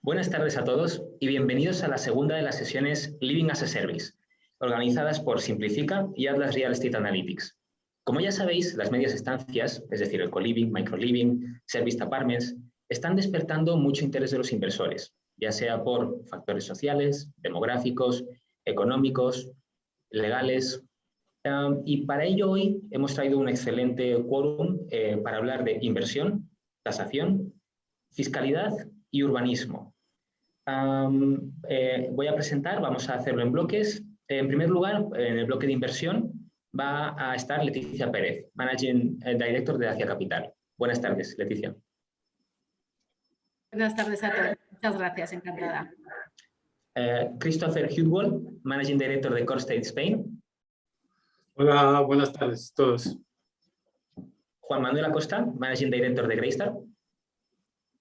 Buenas tardes a todos y bienvenidos a la segunda de las sesiones Living as a Service, organizadas por Simplifica y Atlas Real Estate Analytics. Como ya sabéis, las medias estancias, es decir, el co-living, micro-living, serviced apartments, están despertando mucho interés de los inversores, ya sea por factores sociales, demográficos, económicos, legales. Y para ello hoy hemos traído un excelente quórum para hablar de inversión, tasación, fiscalidad y urbanismo. Voy a presentar, vamos a hacerlo en bloques. En primer lugar, en el bloque de inversión va a estar Leticia Pérez, Managing Director de Acia Capital. Buenas tardes, Leticia. Buenas tardes a todos. Muchas gracias, encantada. Christopher Hudwall, Managing Director de Corestate Spain. Hola, buenas tardes a todos. Juan Manuel Acosta, Managing Director de Greystar.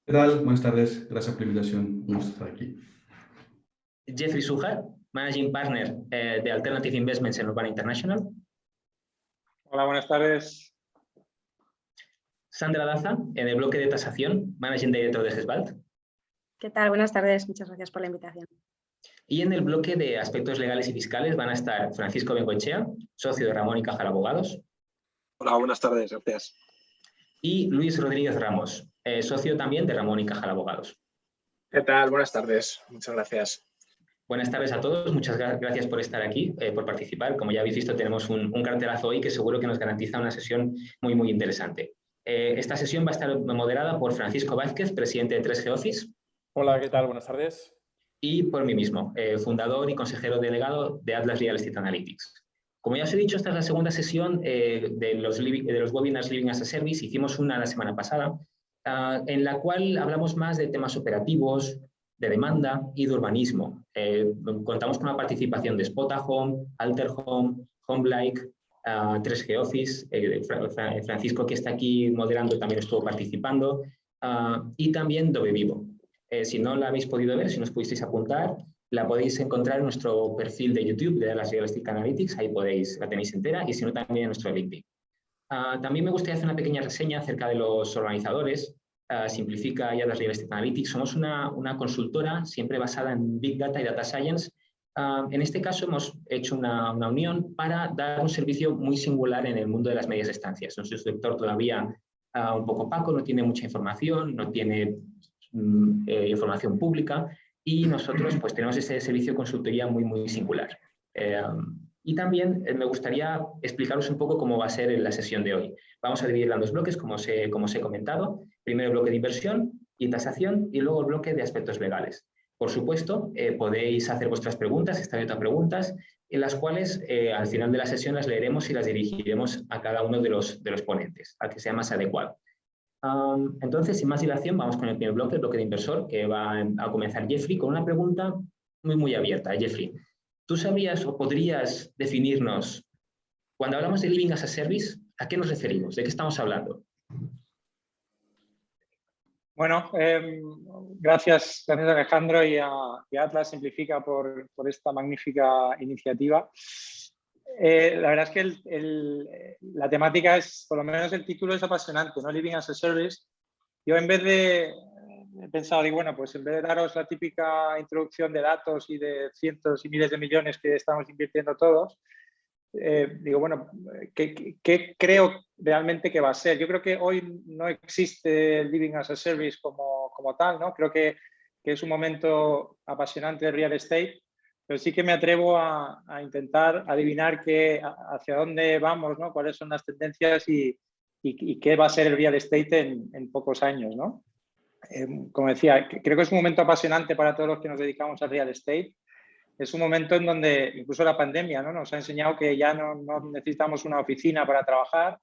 ¿Qué tal? Buenas tardes. Gracias por la invitación. Un gusto estar aquí. Jeffrey Sujar, Managing Partner de Alternative Investments en Urbana International. Hola, buenas tardes. Sandra Daza, en el bloque de tasación, Managing Director de GESBALT. ¿Qué tal? Buenas tardes. Muchas gracias por la invitación. Y en el bloque de aspectos legales y fiscales van a estar Francisco Bengoechea, socio de Ramón y Cajal Abogados. Hola, buenas tardes. Gracias. Y Luis Rodríguez Ramos, socio también de Ramón y Cajal Abogados. ¿Qué tal? Buenas tardes. Muchas gracias. Buenas tardes a todos. Muchas gracias por estar aquí, por participar. Como ya habéis visto, tenemos un cartelazo hoy que seguro que nos garantiza una sesión muy interesante. Esta sesión va a estar moderada por Francisco Vázquez, presidente de 3G Office. Hola, ¿qué tal? Buenas tardes. Y por mí mismo, fundador y consejero delegado de Atlas Real Estate Analytics. Como ya os he dicho, esta es la segunda sesión de los webinars Living as a Service. Hicimos una la semana pasada, en la cual hablamos más de temas operativos, de demanda y de urbanismo. Contamos con la participación de Spotahome, Alterhome, Homelike, 3G Office, Francisco, que está aquí moderando, también estuvo participando, y también Dove Vivo. Si no la habéis podido ver, si no os pudisteis apuntar, la podéis encontrar en nuestro perfil de YouTube de Atlas Real Estate Analytics, ahí la tenéis entera, y si no, también en nuestro LinkedIn. También me gustaría hacer una pequeña reseña acerca de los organizadores. Simplifica y Atlas Real Estate Analytics. Somos una consultora siempre basada en Big Data y Data Science. En este caso hemos hecho una unión para dar un servicio muy singular en el mundo de las medias estancias. Nuestro sector todavía un poco opaco, no tiene mucha información, no tiene información pública, y nosotros pues tenemos ese servicio de consultoría muy singular. Y también me gustaría explicaros un poco cómo va a ser la sesión de hoy. Vamos a dividirla en dos bloques, como os he comentado. Primero el bloque de inversión y tasación, y luego el bloque de aspectos legales. Por supuesto, podéis hacer vuestras preguntas, está abierto a preguntas, en las cuales al final de la sesión las leeremos y las dirigiremos a cada uno de los ponentes, al que sea más adecuado. Entonces, sin más dilación, vamos con el primer bloque, el bloque de inversor, que va a comenzar Jeffrey con una pregunta muy abierta. Jeffrey, ¿tú sabrías o podrías definirnos, cuando hablamos de Living as a Service, a qué nos referimos? ¿De qué estamos hablando? Bueno, gracias Alejandro y a Atlas Simplifica por esta magnífica iniciativa. La verdad es que la temática es, por lo menos el título es apasionante, ¿no? Living as a Service. Yo he pensado, digo, bueno, pues en vez de daros la típica introducción de datos y de cientos y miles de millones que estamos invirtiendo todos, digo, bueno, ¿qué creo realmente que va a ser? Yo creo que hoy no existe el Living as a Service como tal, ¿no? Creo que es un momento apasionante de real estate, pero sí que me atrevo a intentar adivinar hacia dónde vamos, ¿no? Cuáles son las tendencias y qué va a ser el real estate en pocos años, ¿no? Como decía, creo que es un momento apasionante para todos los que nos dedicamos al real estate. Es un momento en donde incluso la pandemia, ¿no? Nos ha enseñado que ya no necesitamos una oficina para trabajar,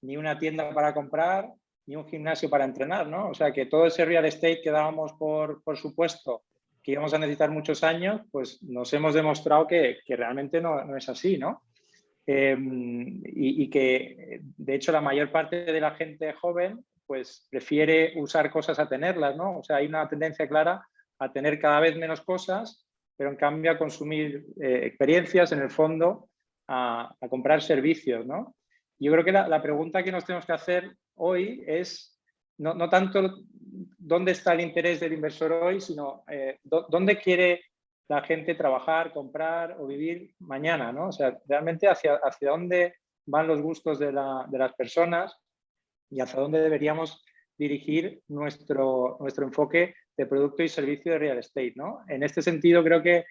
ni una tienda para comprar, ni un gimnasio para entrenar, ¿no? O sea, que todo ese real estate que dábamos por supuesto que íbamos a necesitar muchos años, pues nos hemos demostrado que realmente no es así, ¿no? Y que, de hecho, la mayor parte de la gente joven pues prefiere usar cosas a tenerlas, ¿no? O sea, hay una tendencia clara a tener cada vez menos cosas, pero en cambio a consumir experiencias, en el fondo, a comprar servicios, ¿no? Yo creo que la pregunta que nos tenemos que hacer hoy es no tanto dónde está el interés del inversor hoy, sino dónde quiere la gente trabajar, comprar o vivir mañana, ¿no? O sea, realmente hacia dónde van los gustos de las personas y hacia dónde deberíamos dirigir nuestro enfoque de producto y servicio de real estate, ¿no? En este sentido, creo que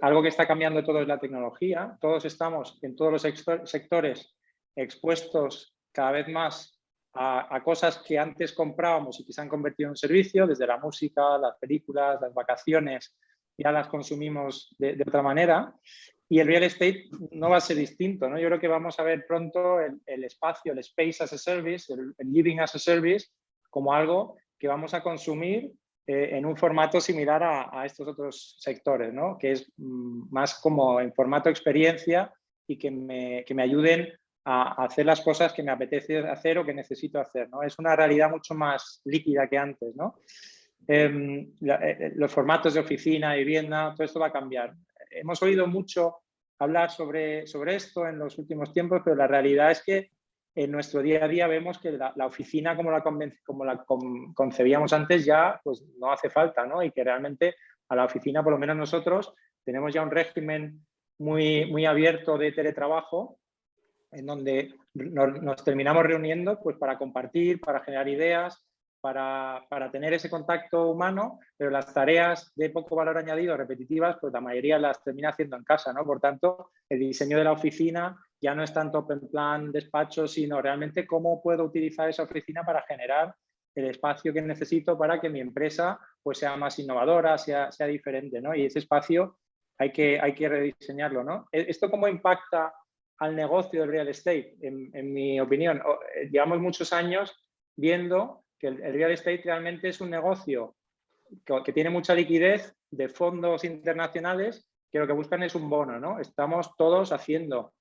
algo que está cambiando todo es la tecnología. Todos estamos en todos los sectores expuestos cada vez más a cosas que antes comprábamos y que se han convertido en servicio, desde la música, las películas, las vacaciones, ya las consumimos de otra manera. Y el real estate no va a ser distinto, ¿no? Yo creo que vamos a ver pronto el espacio, el space as a service, el living as a service, como algo que vamos a consumir en un formato similar a estos otros sectores, ¿no? Que es más como en formato experiencia y que me ayuden a hacer las cosas que me apetece hacer o que necesito hacer, ¿no? Es una realidad mucho más líquida que antes, ¿no? Los formatos de oficina, vivienda, todo esto va a cambiar. Hemos oído mucho hablar sobre esto en los últimos tiempos, pero la realidad es que en nuestro día a día vemos que la oficina como la concebíamos antes ya pues no hace falta, ¿no? Y que realmente a la oficina, por lo menos nosotros, tenemos ya un régimen muy abierto de teletrabajo en donde nos terminamos reuniendo pues, para compartir, para generar ideas, para tener ese contacto humano, pero las tareas de poco valor añadido repetitivas, pues la mayoría las termina haciendo en casa, ¿no? Por tanto, el diseño de la oficina ya no es tanto open plan, despacho, sino realmente cómo puedo utilizar esa oficina para generar el espacio que necesito para que mi empresa pues, sea más innovadora, sea diferente, ¿no? Y ese espacio hay que rediseñarlo, ¿no? ¿Esto cómo impacta al negocio del real estate? En mi opinión, llevamos muchos años viendo que el real estate realmente es un negocio que tiene mucha liquidez de fondos internacionales que lo que buscan es un bono, ¿no? Estamos todos haciendo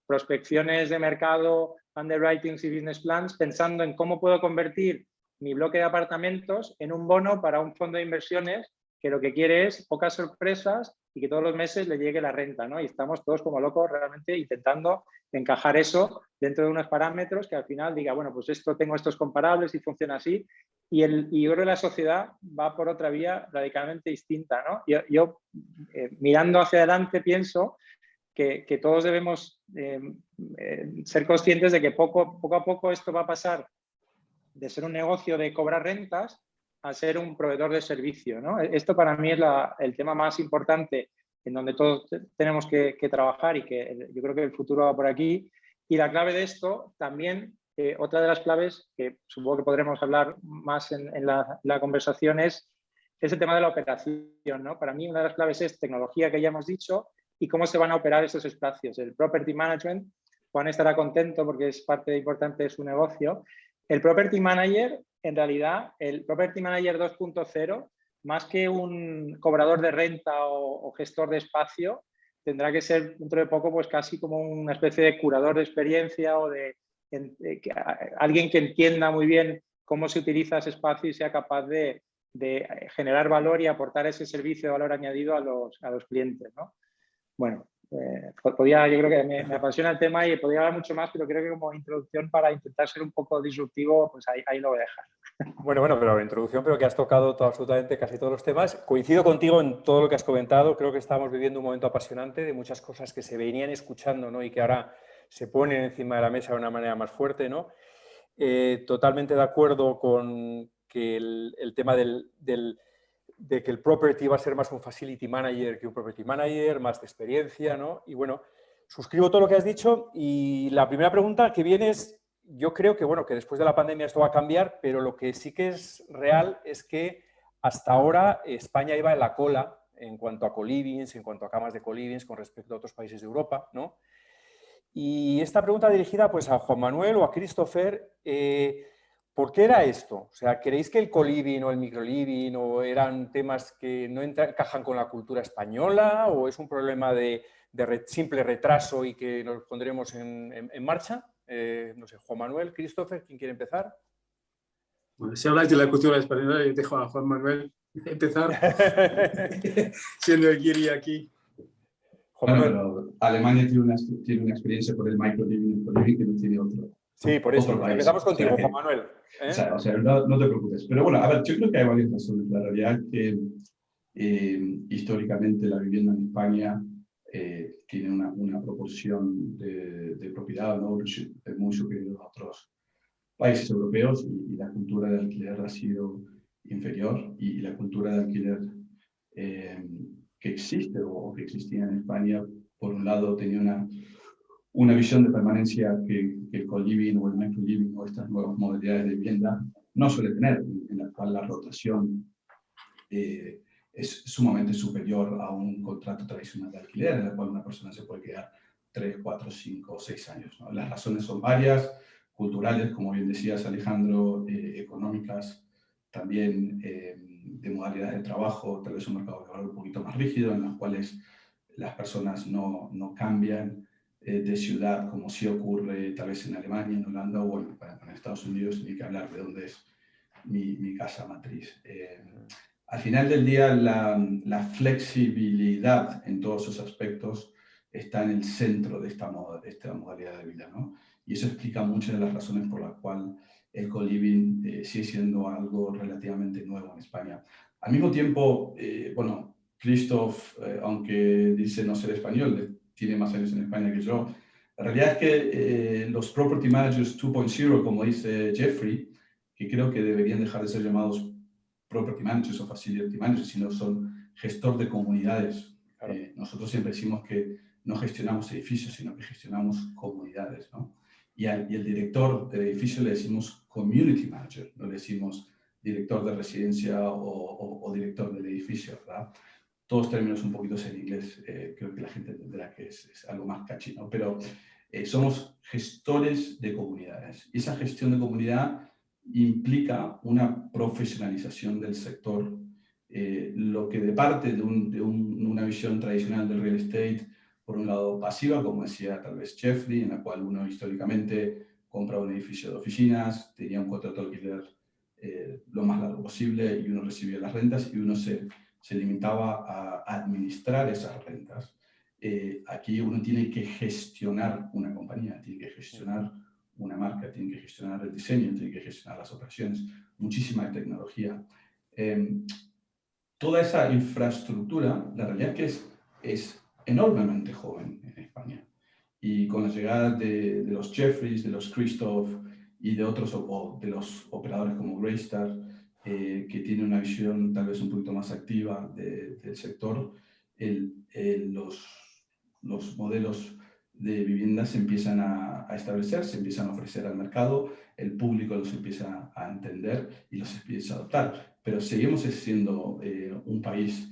prospecciones de mercado, underwritings y business plans pensando en cómo puedo convertir mi bloque de apartamentos en un bono para un fondo de inversiones que lo que quiere es pocas sorpresas y que todos los meses le llegue la renta, ¿no? Y estamos todos como locos realmente intentando encajar eso dentro de unos parámetros que al final diga, bueno, pues tengo estos comparables y funciona así. Y yo creo que la sociedad va por otra vía radicalmente distinta, ¿no? Yo mirando hacia adelante pienso que todos debemos ser conscientes de que poco a poco esto va a pasar de ser un negocio de cobrar rentas a ser un proveedor de servicio, ¿no? Esto para mí es el tema más importante en donde todos tenemos que trabajar y que yo creo que el futuro va por aquí. Y la clave de esto también, otra de las claves que supongo que podremos hablar más en la conversación es el tema de la operación, ¿no? Para mí una de las claves es tecnología, que ya hemos dicho, y cómo se van a operar esos espacios. El property management, Juan estará contento porque es parte importante de su negocio. El property manager, en realidad, el property manager 2.0, más que un cobrador de renta o gestor de espacio, tendrá que ser dentro de poco pues casi como una especie de curador de experiencia o alguien que entienda muy bien cómo se utiliza ese espacio y sea capaz de generar valor y aportar ese servicio de valor añadido a los clientes, ¿no? Bueno, yo creo que me apasiona el tema y podría hablar mucho más, pero creo que como introducción para intentar ser un poco disruptivo, pues ahí lo voy a dejar. Bueno, pero la introducción, pero que has tocado absolutamente casi todos los temas. Coincido contigo en todo lo que has comentado. Creo que estamos viviendo un momento apasionante de muchas cosas que se venían escuchando, ¿no? Y que ahora se ponen encima de la mesa de una manera más fuerte, ¿no? Totalmente de acuerdo con que el tema de que el property va a ser más un facility manager que un property manager, más de experiencia, ¿no? Y bueno, suscribo todo lo que has dicho y la primera pregunta que viene es, yo creo que, bueno, que después de la pandemia esto va a cambiar, pero lo que sí que es real es que hasta ahora España iba en la cola en cuanto a colivings, en cuanto a camas de colivings con respecto a otros países de Europa, ¿no? Y esta pregunta dirigida pues a Juan Manuel o a Christopher, ¿por qué era esto? O sea, ¿creéis que el coliving o el microliving o eran temas que no encajan con la cultura española o es un problema de simple retraso y que nos pondremos en marcha? No sé, Juan Manuel, Christopher, ¿quién quiere empezar? Bueno, si habláis de la cultura española, yo dejo a Juan Manuel empezar, siendo el guiri aquí. Bueno, pero Alemania tiene una experiencia por el microliving y el coliving que no tiene otro. Sí, por eso. otro país. Empezamos contigo, O sea, Juan Manuel. O sea, no te preocupes. Pero bueno, a ver, yo creo que hay varias razones. La realidad es que históricamente la vivienda en España tiene una proporción de propiedad, ¿no?, muy superior a otros países europeos, y la cultura de alquiler ha sido inferior, y la cultura de alquiler que existe o que existía en España, por un lado tenía una visión de permanencia que el co-living o el micro-living o estas nuevas modalidades de vivienda no suele tener, en la cual la rotación es sumamente superior a un contrato tradicional de alquiler, en el cual una persona se puede quedar 3, 4, 5 o 6 años, ¿no? Las razones son varias, culturales, como bien decías, Alejandro, económicas, también de modalidades de trabajo, tal vez un mercado laboral un poquito más rígido, en los cuales las personas no cambian de ciudad, como sí ocurre tal vez en Alemania, en Holanda o en Estados Unidos, ni que hablar de dónde es mi casa matriz. Al final del día, la flexibilidad en todos esos aspectos está en el centro de esta modalidad de vida, ¿no? Y eso explica muchas de las razones por las cuales el co-living sigue siendo algo relativamente nuevo en España. Al mismo tiempo, bueno, Christoph, aunque dice no ser español, tiene más años en España que yo. La realidad es que los Property Managers 2.0, como dice Jeffrey, que creo que deberían dejar de ser llamados Property Managers o Facility Managers, sino son gestor de comunidades. Claro. Nosotros siempre decimos que no gestionamos edificios, sino que gestionamos comunidades, ¿no? Y el director del edificio le decimos Community Manager, no le decimos director de residencia o director del edificio, ¿verdad? Todos términos un poquito en inglés, creo que la gente entenderá que es algo más catchy, ¿no? Pero somos gestores de comunidades. Y esa gestión de comunidad implica una profesionalización del sector, lo que de parte de una visión tradicional del real estate, por un lado pasiva, como decía tal vez Jeffrey, en la cual uno históricamente compraba un edificio de oficinas, tenía un contrato de alquiler lo más largo posible y uno recibía las rentas y uno se limitaba a administrar esas rentas. Aquí uno tiene que gestionar una compañía, tiene que gestionar una marca, tiene que gestionar el diseño, tiene que gestionar las operaciones, muchísima tecnología. Toda esa infraestructura, la realidad es que es enormemente joven en España. Y con la llegada de los Jeffries, de los Christoph y de otros, o de los operadores como Greystar, que tiene una visión tal vez un poquito más activa del sector, los modelos de vivienda se empiezan a establecer, se empiezan a ofrecer al mercado, el público los empieza a entender y los empieza a adoptar. Pero seguimos siendo un país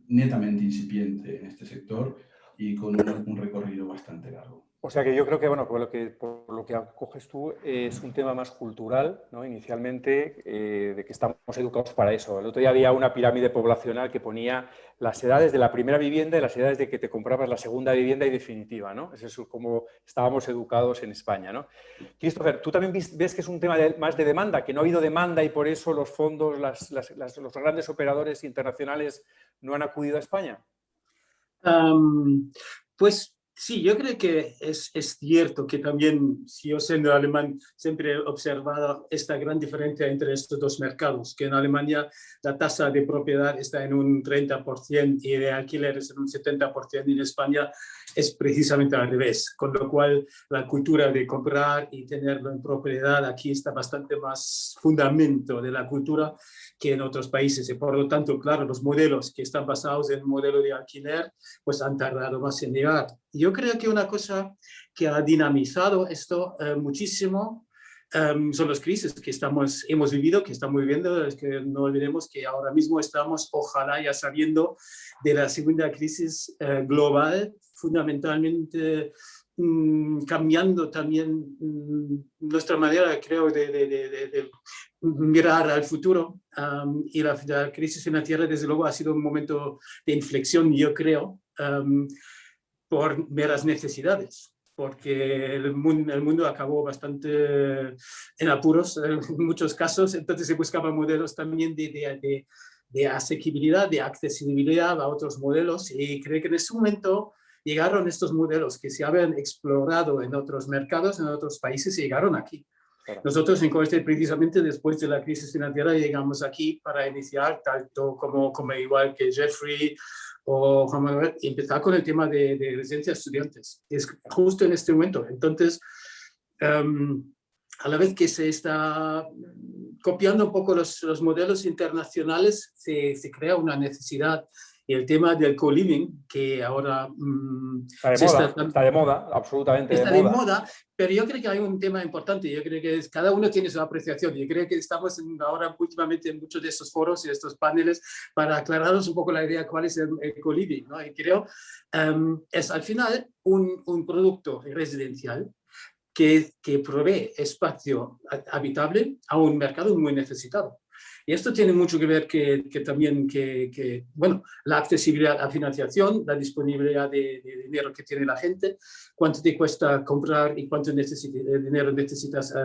netamente incipiente en este sector y con un recorrido bastante largo. O sea que yo creo que, bueno, por lo que acoges tú, es un tema más cultural, ¿no? Inicialmente, de que estamos educados para eso. El otro día había una pirámide poblacional que ponía las edades de la primera vivienda y las edades de que te comprabas la segunda vivienda y definitiva, ¿no? Eso es como estábamos educados en España, ¿no? Christopher, ¿tú también ves que es un tema más de demanda, que no ha habido demanda y por eso los fondos, los grandes operadores internacionales no han acudido a España? Pues sí, yo creo que es cierto que también, si yo siendo alemán, siempre he observado esta gran diferencia entre estos dos mercados, que en Alemania la tasa de propiedad está en un 30% y de alquileres en un 70%, y en España es precisamente al revés, con lo cual la cultura de comprar y tenerlo en propiedad aquí está bastante más fundamento de la cultura que en otros países, y por lo tanto, claro, los modelos que están basados en el modelo de alquiler pues han tardado más en llegar. Yo creo que una cosa que ha dinamizado esto muchísimo son las crisis que hemos vivido, que estamos viviendo. Es que no olvidemos que ahora mismo estamos, ojalá, ya saliendo de la segunda crisis global, fundamentalmente cambiando también nuestra manera, creo, de mirar al futuro. Y la crisis financiera, desde luego, ha sido un momento de inflexión, yo creo, por meras necesidades, porque el mundo acabó bastante en apuros en muchos casos, entonces se buscaban modelos también de asequibilidad, de accesibilidad a otros modelos, y creo que en ese momento llegaron estos modelos que se habían explorado en otros mercados, en otros países, y llegaron aquí. Claro. Nosotros en CoreState, precisamente después de la crisis financiera, llegamos aquí para iniciar, tanto como igual que Jeffrey, o Juan Manuel, empezar con el tema de residencia de estudiantes. Es justo en este momento. Entonces, a la vez que se está copiando un poco los modelos internacionales, se crea una necesidad. Y el tema del co-living, que ahora está de moda, absolutamente está de moda, pero yo creo que hay un tema importante. Yo creo que cada uno tiene su apreciación. Yo creo que estamos ahora últimamente en muchos de estos foros y estos paneles para aclararnos un poco la idea de cuál es el co-living, ¿no? Y creo es al final un producto residencial que provee espacio habitable a un mercado muy necesitado. Y esto tiene mucho que ver también bueno, la accesibilidad a financiación, la disponibilidad de dinero que tiene la gente, cuánto te cuesta comprar y cuánto dinero necesitas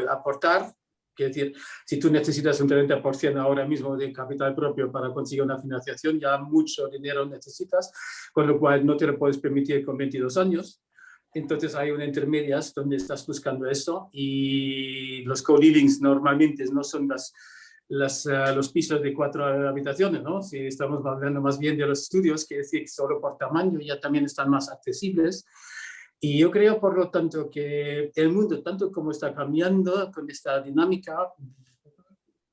aportar. Es decir, si tú necesitas un 30% ahora mismo de capital propio para conseguir una financiación, ya mucho dinero necesitas, con lo cual no te lo puedes permitir con 22 años. Entonces hay una intermedias donde estás buscando eso, y los co-livings normalmente no son los pisos de 4 habitaciones, ¿no? Si estamos hablando más bien de los estudios, que decir, solo por tamaño ya también están más accesibles. Y yo creo, por lo tanto, que el mundo, tanto como está cambiando con esta dinámica,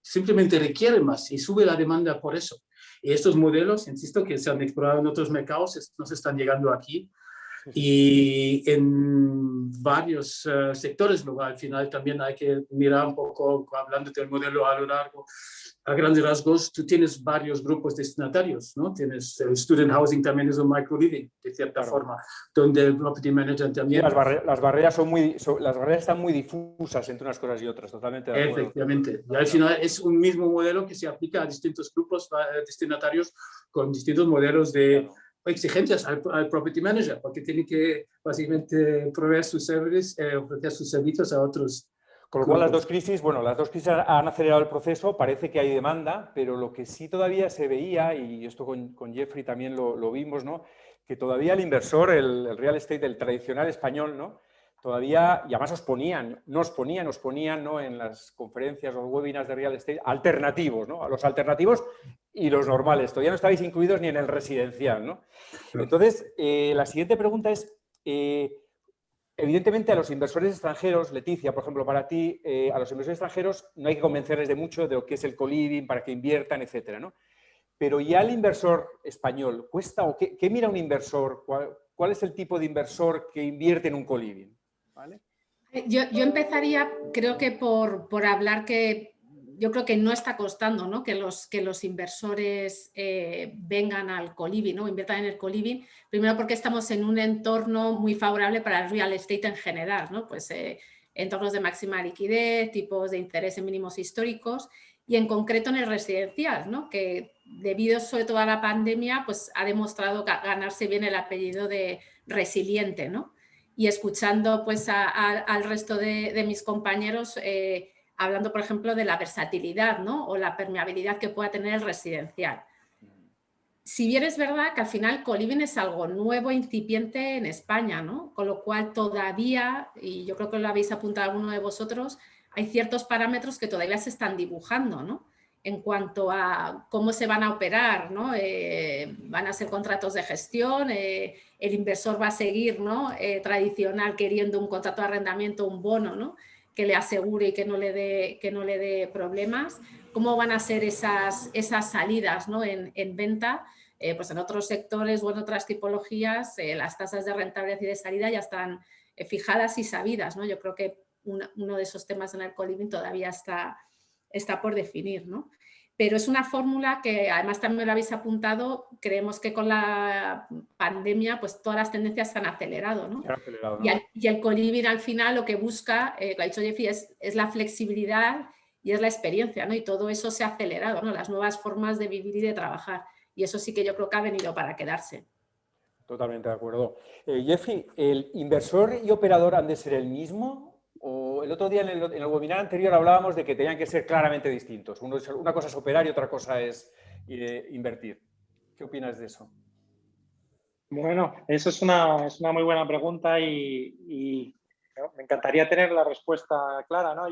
simplemente requiere más y sube la demanda por eso. Y estos modelos, insisto, que se han explorado en otros mercados, nos están llegando aquí. Y en varios sectores, luego al final también hay que mirar un poco, hablando del modelo a lo largo, a grandes rasgos, tú tienes varios grupos destinatarios, ¿no? Tienes el student housing, también es un micro-living, de cierta forma, donde el property manager también... Sí, las barreras están muy difusas entre unas cosas y otras, totalmente de acuerdo. Efectivamente, y al final es un mismo modelo que se aplica a distintos grupos destinatarios con distintos modelos de... Claro. Exigencias al property manager, porque tiene que básicamente proveer sus servicios, ofrecer sus servicios a otros. Con lo cual las dos crisis han acelerado el proceso, parece que hay demanda, pero lo que sí todavía se veía, y esto con Jeffrey también lo vimos, ¿no? Que todavía el inversor, el real estate, el tradicional español, ¿no? Todavía, y además nos ponían, ¿no? En las conferencias o webinars de real estate alternativos, ¿no? A los alternativos y los normales. Todavía no estabais incluidos ni en el residencial, ¿no? Entonces, la siguiente pregunta es, evidentemente a los inversores extranjeros, Leticia, por ejemplo, para ti, a los inversores extranjeros no hay que convencerles de mucho de lo que es el co-living para que inviertan, etcétera, ¿no? Pero ya el inversor español, ¿cuesta o qué mira un inversor? ¿Cuál es el tipo de inversor que invierte en un co-living? ¿Vale? Yo empezaría, creo que por hablar que yo creo que no está costando, ¿no? que los inversores vengan al co-living, ¿no? Inviertan en el co-living, primero porque estamos en un entorno muy favorable para el real estate en general, ¿no? Pues entornos de máxima liquidez, tipos de interés en mínimos históricos y en concreto en el residencial, ¿no? Que debido sobre todo a la pandemia pues ha demostrado ganarse bien el apellido de resiliente, ¿no? Y escuchando pues al resto de mis compañeros hablando, por ejemplo, de la versatilidad, ¿no? O la permeabilidad que pueda tener el residencial. Si bien es verdad que al final co-living es algo nuevo, incipiente en España, ¿no? Con lo cual todavía, y yo creo que lo habéis apuntado alguno de vosotros, hay ciertos parámetros que todavía se están dibujando, ¿no? En cuanto a cómo se van a operar, ¿no? Van a ser contratos de gestión, el inversor va a seguir, ¿no? Tradicional, queriendo un contrato de arrendamiento, un bono, ¿no? Que le asegure y que no le dé problemas. ¿Cómo van a ser esas salidas, ¿no? en venta? Pues en otros sectores o en otras tipologías las tasas de rentabilidad y de salida ya están fijadas y sabidas, ¿no? Yo creo que uno de esos temas en el co-living todavía está por definir, ¿no? Pero es una fórmula que además también lo habéis apuntado, creemos que con la pandemia pues todas las tendencias se han acelerado, ¿no? Y el co-living al final lo que busca, lo ha dicho Jeffrey, es la flexibilidad y es la experiencia, ¿no? Y todo eso se ha acelerado, ¿no? Las nuevas formas de vivir y de trabajar. Y eso sí que yo creo que ha venido para quedarse. Totalmente de acuerdo. Jeffrey, ¿el inversor y operador han de ser el mismo? O el otro día en el webinar anterior hablábamos de que tenían que ser claramente distintos. Una cosa es operar y otra cosa es invertir. ¿Qué opinas de eso? Bueno, eso es una muy buena pregunta y ¿no? Me encantaría tener la respuesta clara, ¿no?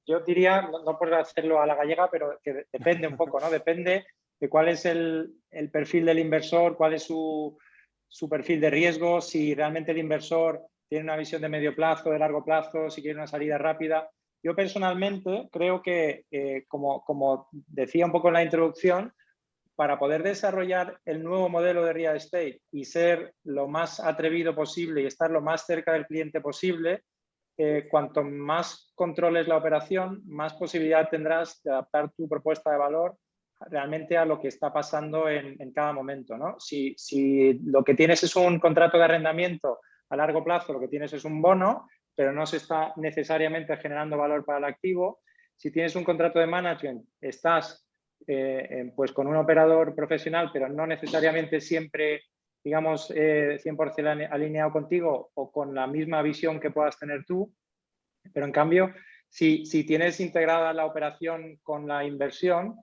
Yo diría, no por hacerlo a la gallega, pero que depende un poco, ¿no? Depende de cuál es el perfil del inversor, cuál es su perfil de riesgo, si realmente el inversor tiene una visión de medio plazo, de largo plazo, si quiere una salida rápida. Yo personalmente creo que, como decía un poco en la introducción, para poder desarrollar el nuevo modelo de real estate y ser lo más atrevido posible y estar lo más cerca del cliente posible, cuanto más controles la operación, más posibilidad tendrás de adaptar tu propuesta de valor realmente a lo que está pasando en cada momento, ¿no? Si lo que tienes es un contrato de arrendamiento a largo plazo, lo que tienes es un bono, pero no se está necesariamente generando valor para el activo. Si tienes un contrato de management, estás pues con un operador profesional, pero no necesariamente siempre, digamos, 100% alineado contigo o con la misma visión que puedas tener tú. Pero en cambio, si tienes integrada la operación con la inversión,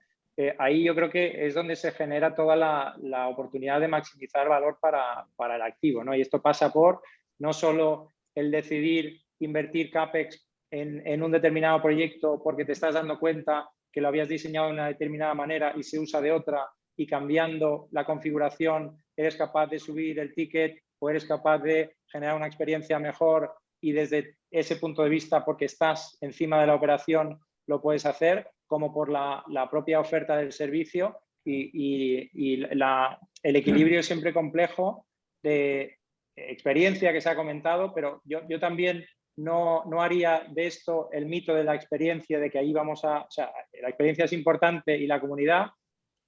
ahí yo creo que es donde se genera toda la oportunidad de maximizar valor para el activo, ¿no? Y esto pasa por no solo el decidir invertir CAPEX en un determinado proyecto porque te estás dando cuenta que lo habías diseñado de una determinada manera y se usa de otra, y cambiando la configuración eres capaz de subir el ticket o eres capaz de generar una experiencia mejor, y desde ese punto de vista, porque estás encima de la operación, lo puedes hacer, como por la propia oferta del servicio y el equilibrio siempre complejo de experiencia que se ha comentado, pero yo también no haría de esto el mito de la experiencia, de que ahí vamos o sea, la experiencia es importante y la comunidad,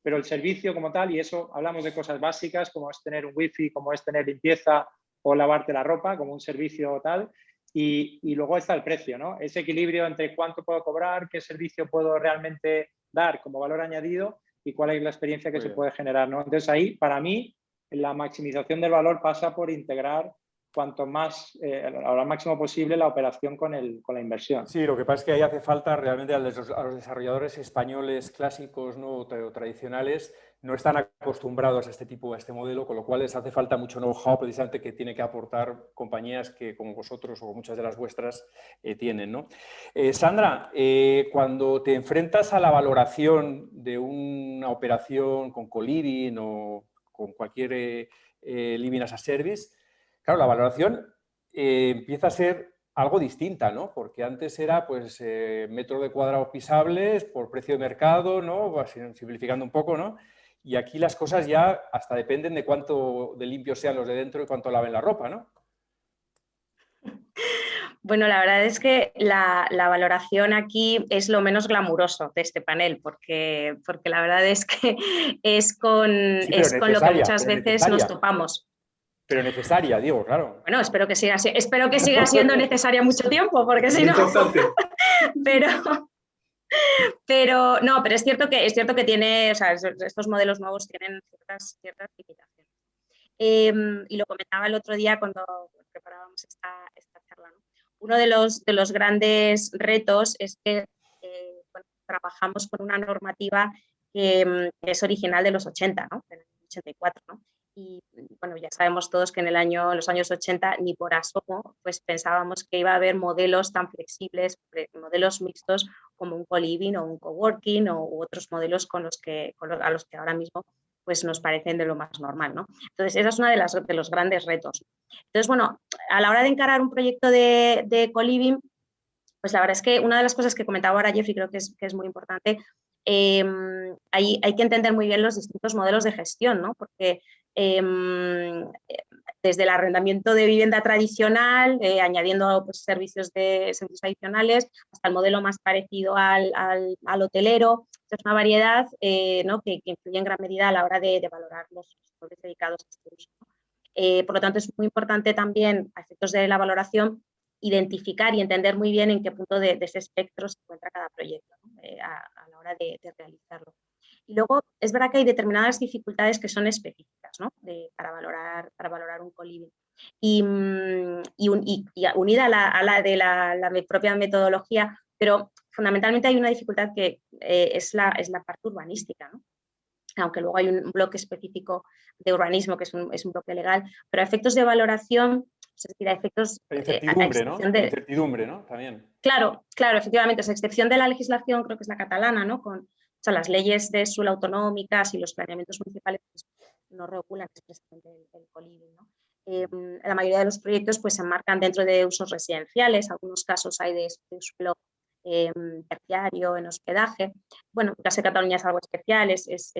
pero el servicio como tal, y eso hablamos de cosas básicas como es tener un wifi, como es tener limpieza o lavarte la ropa como un servicio tal, y luego está el precio, ¿no? Ese equilibrio entre cuánto puedo cobrar, qué servicio puedo realmente dar como valor añadido y cuál es la experiencia que se puede generar, ¿no? Entonces ahí, para mí, la maximización del valor pasa por integrar cuanto más, al máximo posible, la operación con la inversión. Sí, lo que pasa es que ahí hace falta realmente a los desarrolladores españoles clásicos, ¿no? o tradicionales, no están acostumbrados a este modelo, con lo cual les hace falta mucho know-how precisamente que tiene que aportar compañías que, como vosotros o muchas de las vuestras, tienen, ¿no? Sandra, cuando te enfrentas a la valoración de una operación con co-living o con cualquier living as a service, claro, la valoración empieza a ser algo distinta, ¿no? Porque antes era, pues, metro de cuadrado pisables por precio de mercado, ¿no? Simplificando un poco, ¿no? Y aquí las cosas ya hasta dependen de cuánto de limpios sean los de dentro y cuánto laven la ropa, ¿no? Bueno, la verdad es que la valoración aquí es lo menos glamuroso de este panel, porque la verdad es que es con lo que muchas veces nos topamos. Pero necesaria, digo, claro. Bueno, espero que siga siendo necesaria mucho tiempo, porque si no... pero es cierto que tiene, o sea, estos modelos nuevos tienen ciertas limitaciones. Y lo comentaba el otro día cuando preparábamos esta charla, ¿no? Uno de los grandes retos es que trabajamos con una normativa que es original de los 80, ¿no? Del 84, ¿no? Y bueno, ya sabemos todos que en los años 80 ni por asomo pues pensábamos que iba a haber modelos tan flexibles, modelos mixtos como un co-living o un coworking u otros modelos a los que ahora mismo pues nos parecen de lo más normal, ¿no? Entonces, esa es una de los grandes retos. Entonces, bueno, a la hora de encarar un proyecto de co-living, pues la verdad es que una de las cosas que comentaba ahora Jeffrey creo que es muy importante, hay que entender muy bien los distintos modelos de gestión, ¿no? Porque desde el arrendamiento de vivienda tradicional, añadiendo pues, servicios adicionales, hasta el modelo más parecido al hotelero. Es una variedad ¿no? que influye en gran medida a la hora de valorar los sectores dedicados a este uso. Por lo tanto, es muy importante también, a efectos de la valoración, identificar y entender muy bien en qué punto de ese espectro se encuentra cada proyecto, ¿no? a la hora de realizarlo. Y luego es verdad que hay determinadas dificultades que son específicas, ¿no? para valorar un co-living. Y unida a la de la propia metodología, pero fundamentalmente hay una dificultad que es la parte urbanística, ¿no? aunque luego hay un bloque específico de urbanismo que es un bloque legal, pero a efectos de valoración, es decir, a efectos... Incertidumbre, ¿no? Incertidumbre, ¿no? También. Claro, efectivamente, a excepción de la legislación, creo que es la catalana, ¿no? O sea, las leyes de suelo autonómicas y los planeamientos municipales pues, no regulan expresamente el coliving, ¿no? La mayoría de los proyectos pues, se enmarcan dentro de usos residenciales, algunos casos hay de suelo terciario, en hospedaje. Bueno, el caso de Cataluña es algo especial, es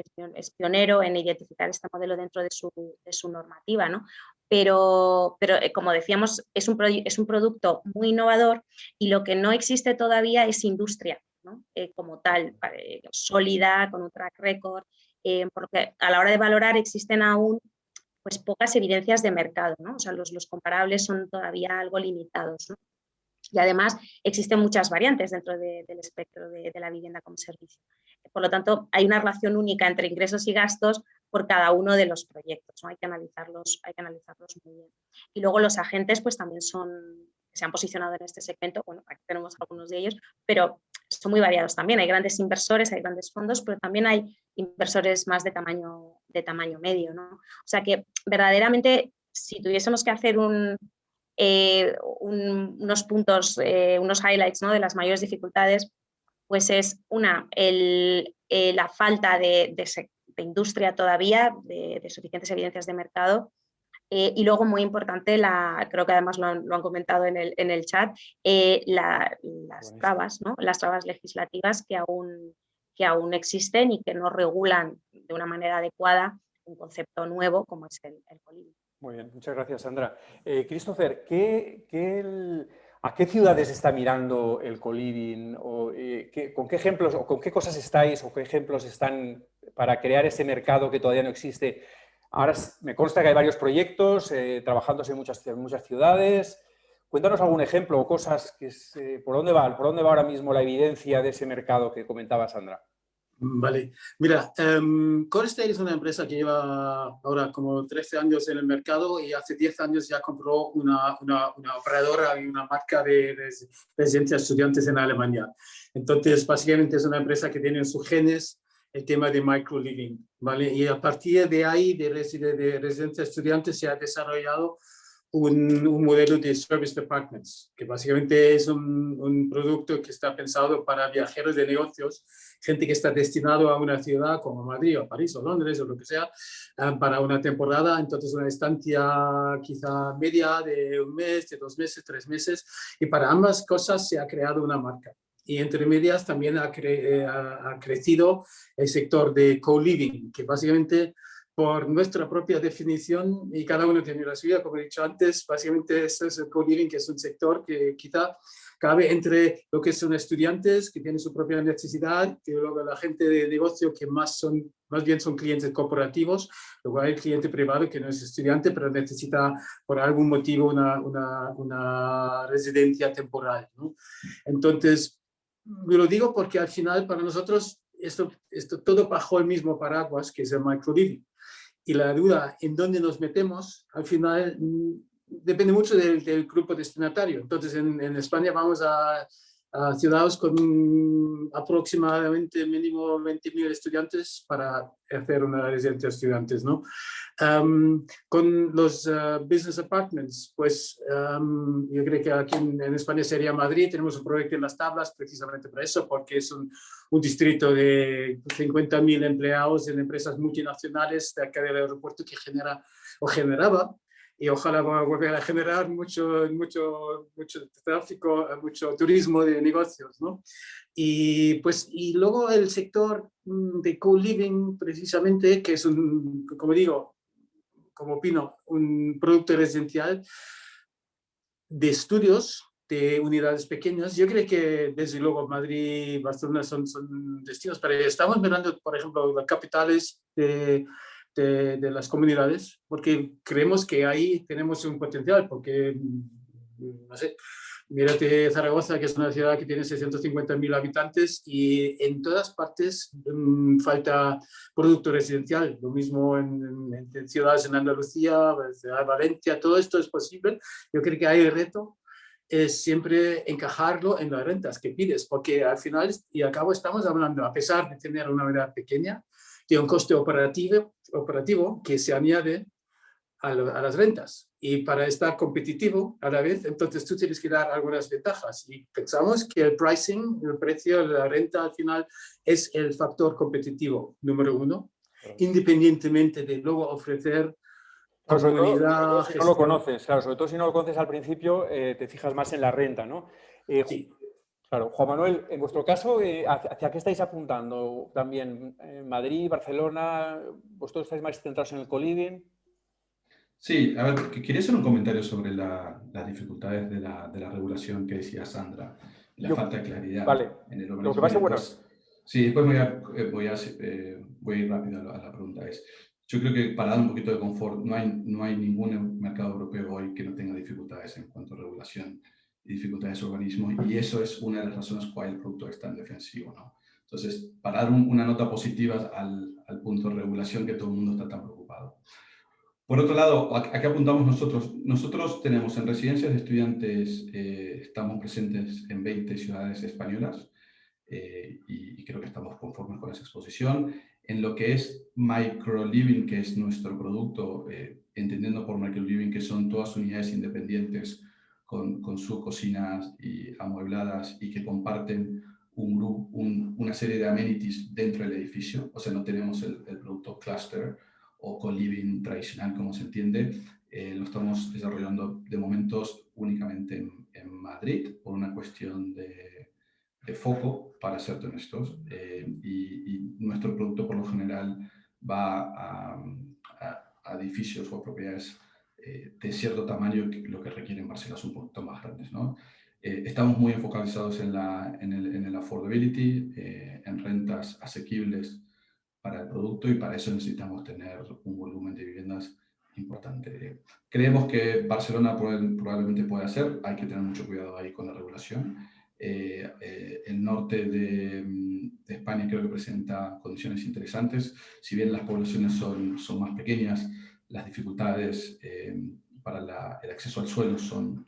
pionero en identificar este modelo dentro de su normativa, ¿no? Pero como decíamos, es un producto muy innovador y lo que no existe todavía es industria, ¿no? Como tal, sólida, con un track record, porque a la hora de valorar existen aún pues, pocas evidencias de mercado, ¿no? O sea, los comparables son todavía algo limitados, ¿no? Y además existen muchas variantes dentro del espectro de la vivienda como servicio. Por lo tanto, hay una relación única entre ingresos y gastos por cada uno de los proyectos, ¿no? Hay que analizarlos muy bien. Y luego los agentes pues también se han posicionado en este segmento, bueno, aquí tenemos algunos de ellos, pero son muy variados también. Hay grandes inversores, hay grandes fondos, pero también hay inversores más de tamaño medio, ¿no? O sea que verdaderamente si tuviésemos que hacer unos puntos, unos highlights, ¿no? De las mayores dificultades, pues es la falta de industria todavía, de suficientes evidencias de mercado, y luego muy importante, creo que además lo han comentado en el chat, las trabas, ¿no? Las trabas legislativas que aún existen y que no regulan de una manera adecuada un concepto nuevo como es el coliving. Muy bien, muchas gracias, Sandra. Christopher, ¿a qué ciudades está mirando el coliving? ¿Con qué ejemplos o con qué cosas estáis o qué ejemplos están para crear ese mercado que todavía no existe? Ahora me consta que hay varios proyectos trabajándose en muchas ciudades. Cuéntanos algún ejemplo o cosas ¿por dónde va ahora mismo la evidencia de ese mercado que comentaba Sandra? Vale, mira, Corestate es una empresa que lleva ahora como 13 años en el mercado y hace 10 años ya compró una operadora y una marca de residencia de estudiantes en Alemania. Entonces, básicamente es una empresa que tiene en sus genes el tema de microliving, ¿vale? Y a partir de ahí, de residencia de estudiantes, se ha desarrollado un modelo de service departments, que básicamente es un producto que está pensado para viajeros de negocios, gente que está destinado a una ciudad como Madrid o París o Londres o lo que sea, para una temporada, entonces una estancia quizá media de un mes, de 2 meses, 3 meses, y para ambas cosas se ha creado una marca. Y entre medias también ha crecido el sector de co-living, que básicamente por nuestra propia definición, y cada uno tiene la suya, como he dicho antes, básicamente eso es el co-living, que es un sector que quizá cabe entre lo que son estudiantes, que tienen su propia necesidad, y luego la gente de negocio, que más bien son clientes corporativos, luego hay el cliente privado que no es estudiante, pero necesita por algún motivo una residencia temporal, ¿no? Entonces, lo digo porque al final para nosotros esto todo bajo el mismo paraguas, que es el microliving. Y la duda en dónde nos metemos, al final depende mucho del grupo destinatario. Entonces, en España vamos a ciudades con aproximadamente mínimo 20.000 estudiantes para hacer una residencia de estudiantes, ¿no? Con los business apartments, pues yo creo que aquí en España sería Madrid. Tenemos un proyecto en Las Tablas precisamente para eso, porque es un distrito de 50.000 empleados en empresas multinacionales de acá del aeropuerto que generaba, y ojalá va a volver a generar mucho tráfico, mucho turismo de negocios, ¿no? Y luego el sector de co-living, precisamente, que es como digo, como opino, un producto residencial de estudios de unidades pequeñas. Yo creo que desde luego Madrid y Barcelona son destinos, pero estamos mirando, por ejemplo, las capitales de las comunidades, porque creemos que ahí tenemos un potencial, porque, no sé, mírate Zaragoza, que es una ciudad que tiene 650.000 habitantes y en todas partes falta producto residencial. Lo mismo en ciudades en Andalucía, Valencia, todo esto es posible. Yo creo que hay el reto es siempre encajarlo en las rentas que pides, porque al final y al cabo estamos hablando, a pesar de tener una unidad pequeña, tiene un coste operativo que se añade a las rentas. Y para estar competitivo a la vez, entonces tú tienes que dar algunas ventajas. Y pensamos que el pricing, el precio de la renta al final es el factor competitivo número 1, independientemente de luego ofrecer comunidad, si no lo conoces, claro, sobre todo si no lo conoces al principio, te fijas más en la renta, ¿no? Sí. Claro, Juan Manuel, en vuestro caso, ¿hacia qué estáis apuntando? También Madrid, Barcelona, ¿vosotros estáis más centrados en el co-living? Sí, a ver, quería hacer un comentario sobre las dificultades de la regulación que decía Sandra, la falta de claridad en el Lo que pasa, bueno, sí, después voy a ir rápido a la pregunta. Yo creo que para dar un poquito de confort, no hay ningún mercado europeo hoy que no tenga dificultades en cuanto a regulación y dificultades de urbanismo, y eso es una de las razones por las el producto es tan defensivo, ¿no? Entonces, para dar una nota positiva al punto de regulación que todo el mundo está tan preocupado. Por otro lado, ¿a qué apuntamos nosotros? Nosotros tenemos en residencias de estudiantes, estamos presentes en 20 ciudades españolas y creo que estamos conformes con esa exposición. En lo que es micro-living, que es nuestro producto, entendiendo por micro-living que son todas unidades independientes con sus cocinas y amuebladas y que comparten una serie de amenities dentro del edificio, o sea, no tenemos el producto cluster o co-living tradicional, como se entiende. Lo estamos desarrollando de momentos únicamente en Madrid por una cuestión de foco, para ser honestos, y nuestro producto por lo general va a edificios o propiedades de cierto tamaño, lo que requieren parcelas un poquito más grandes, ¿no? Estamos muy focalizados en el affordability, en rentas asequibles para el producto, y para eso necesitamos tener un volumen de viviendas importante. Creemos que Barcelona probablemente puede hacer, hay que tener mucho cuidado ahí con la regulación. El norte de España creo que presenta condiciones interesantes, si bien las poblaciones son más pequeñas, las dificultades para el acceso al suelo son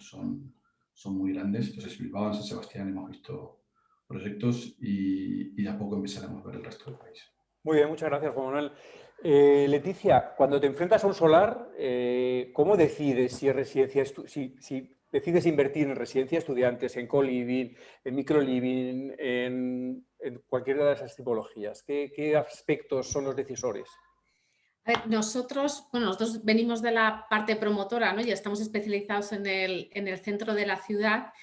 muy grandes. Entonces, Bilbao, en San Sebastián hemos visto proyectos y de a poco empezaremos a ver el resto del país. Muy bien, muchas gracias, Juan Manuel. Leticia, cuando te enfrentas a un solar, ¿cómo decides si es residencia, si decides invertir en residencia de estudiantes, en co-living, en micro-living, en cualquiera de esas tipologías? ¿Qué aspectos son los decisores? A ver, nosotros venimos de la parte promotora, ¿no? Y estamos especializados en el centro de la ciudad,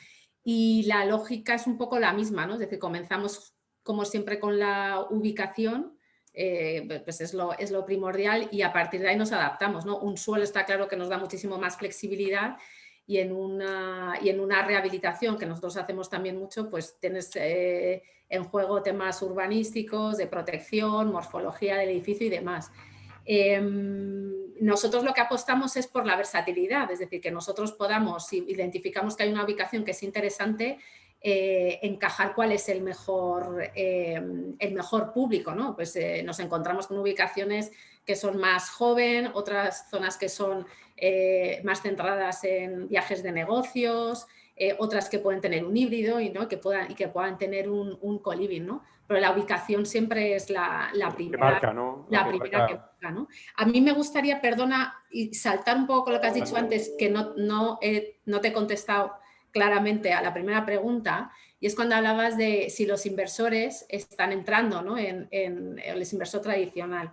y la lógica es un poco la misma, ¿no? Es decir, comenzamos como siempre con la ubicación, pues es lo primordial, y a partir de ahí nos adaptamos, ¿no? Un suelo está claro que nos da muchísimo más flexibilidad, y en una rehabilitación que nosotros hacemos también mucho, pues tienes en juego temas urbanísticos, de protección, morfología del edificio y demás. Nosotros lo que apostamos es por la versatilidad, es decir, que nosotros podamos, si identificamos que hay una ubicación que es interesante, encajar cuál es el mejor público, ¿no? Pues nos encontramos con ubicaciones que son más joven, otras zonas que son más centradas en viajes de negocios, otras que pueden tener un híbrido y, ¿no? que puedan tener un co-living, ¿no? Pero la ubicación siempre es la primera, marca, ¿no? la primera que marca, ¿no? A mí me gustaría, perdona, y saltar un poco con lo que has dicho antes, que no te he contestado claramente a la primera pregunta, y es cuando hablabas de si los inversores están entrando, ¿no? en el inversor tradicional.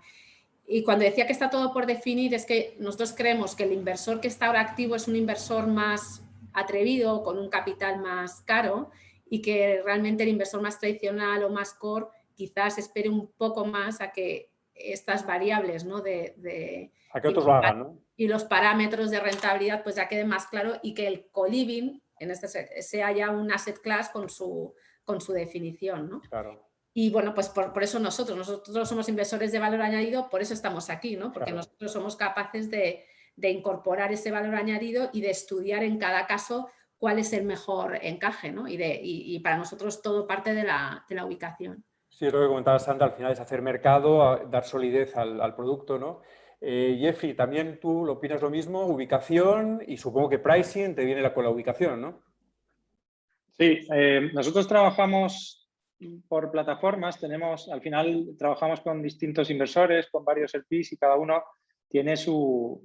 Y cuando decía que está todo por definir, es que nosotros creemos que el inversor que está ahora activo es un inversor más atrevido, con un capital más caro, y que realmente el inversor más tradicional o más core quizás espere un poco más a que estas variables, ¿no? a que otros lo hagan, ¿no? Y los parámetros de rentabilidad pues ya quede más claro, y que el co-living sea ya un asset class con su definición, ¿no? Claro. Y bueno, pues por eso nosotros somos inversores de valor añadido, por eso estamos aquí, ¿no? Porque claro, nosotros somos capaces de incorporar ese valor añadido y de estudiar en cada caso cuál es el mejor encaje, ¿no? Y para nosotros todo parte de la ubicación. Sí, es lo que comentaba Sandra, al final es hacer mercado, dar solidez al producto, ¿no? Jeffrey, también tú lo opinas lo mismo, ubicación, y supongo que pricing te viene con la ubicación, ¿no? Sí, nosotros trabajamos por plataformas, al final trabajamos con distintos inversores, con varios LPs y cada uno tiene su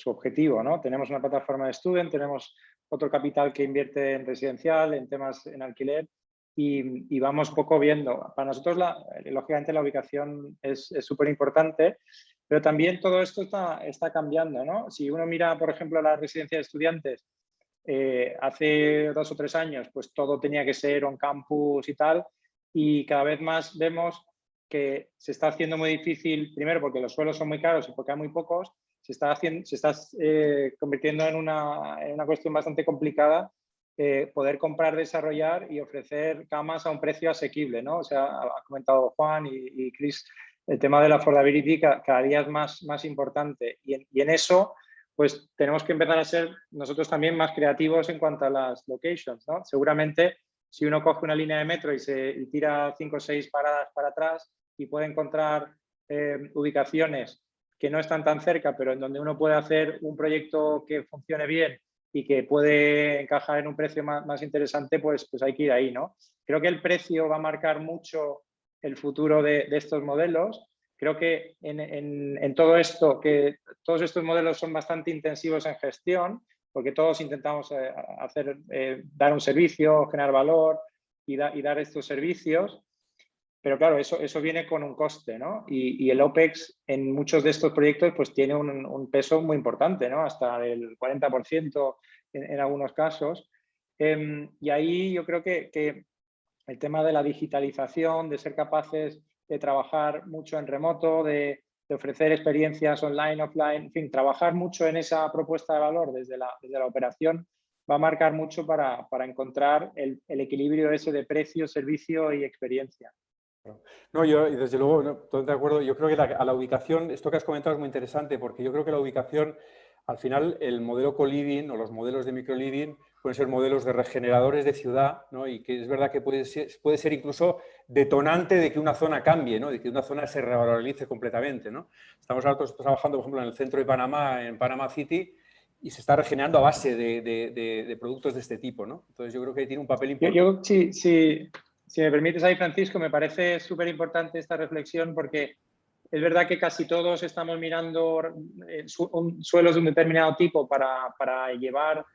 objetivo, ¿no? Tenemos una plataforma de student, tenemos otro capital que invierte en residencial, en temas en alquiler y vamos poco viendo. Para nosotros, lógicamente, la ubicación es súper importante, pero también todo esto está cambiando, ¿no? Si uno mira, por ejemplo, la residencia de estudiantes, hace 2 o 3 años, pues todo tenía que ser on campus y tal, y cada vez más vemos que se está haciendo muy difícil, primero porque los suelos son muy caros y porque hay muy pocos, se está convirtiendo en una cuestión bastante complicada poder comprar, desarrollar y ofrecer camas a un precio asequible, ¿no? O sea, ha comentado Juan y Chris, el tema de la affordability cada día es más importante y en eso pues tenemos que empezar a ser nosotros también más creativos en cuanto a las locations, ¿no? Seguramente si uno coge una línea de metro y tira 5 o 6 paradas para atrás y puede encontrar ubicaciones que no están tan cerca, pero en donde uno puede hacer un proyecto que funcione bien y que puede encajar en un precio más interesante, pues hay que ir ahí, ¿no? Creo que el precio va a marcar mucho el futuro de estos modelos. Creo que en todo esto, que todos estos modelos son bastante intensivos en gestión, porque todos intentamos dar un servicio, generar valor y dar estos servicios. Pero claro, eso viene con un coste, ¿no? Y el OPEX en muchos de estos proyectos pues tiene un peso muy importante, ¿no? Hasta el 40% en algunos casos. Y ahí yo creo que el tema de la digitalización, de ser capaces de trabajar mucho en remoto, de ofrecer experiencias online, offline, en fin, trabajar mucho en esa propuesta de valor desde la operación va a marcar mucho para encontrar el equilibrio ese de precio, servicio y experiencia. No, yo desde luego, no, todo de acuerdo, yo creo que a la ubicación, esto que has comentado es muy interesante porque yo creo que la ubicación, al final, el modelo co-living o los modelos de micro-living pueden ser modelos de regeneradores de ciudad, ¿no? Y que es verdad que puede ser incluso detonante de que una zona cambie, ¿no? De que una zona se revalorice completamente, ¿no? Estamos trabajando, por ejemplo, en el centro de Panamá, en Panama City, y se está regenerando a base de productos de este tipo, ¿no? Entonces yo creo que tiene un papel importante. Si me permites ahí, Francisco, me parece súper importante esta reflexión porque es verdad que casi todos estamos mirando suelos de un determinado tipo para llevar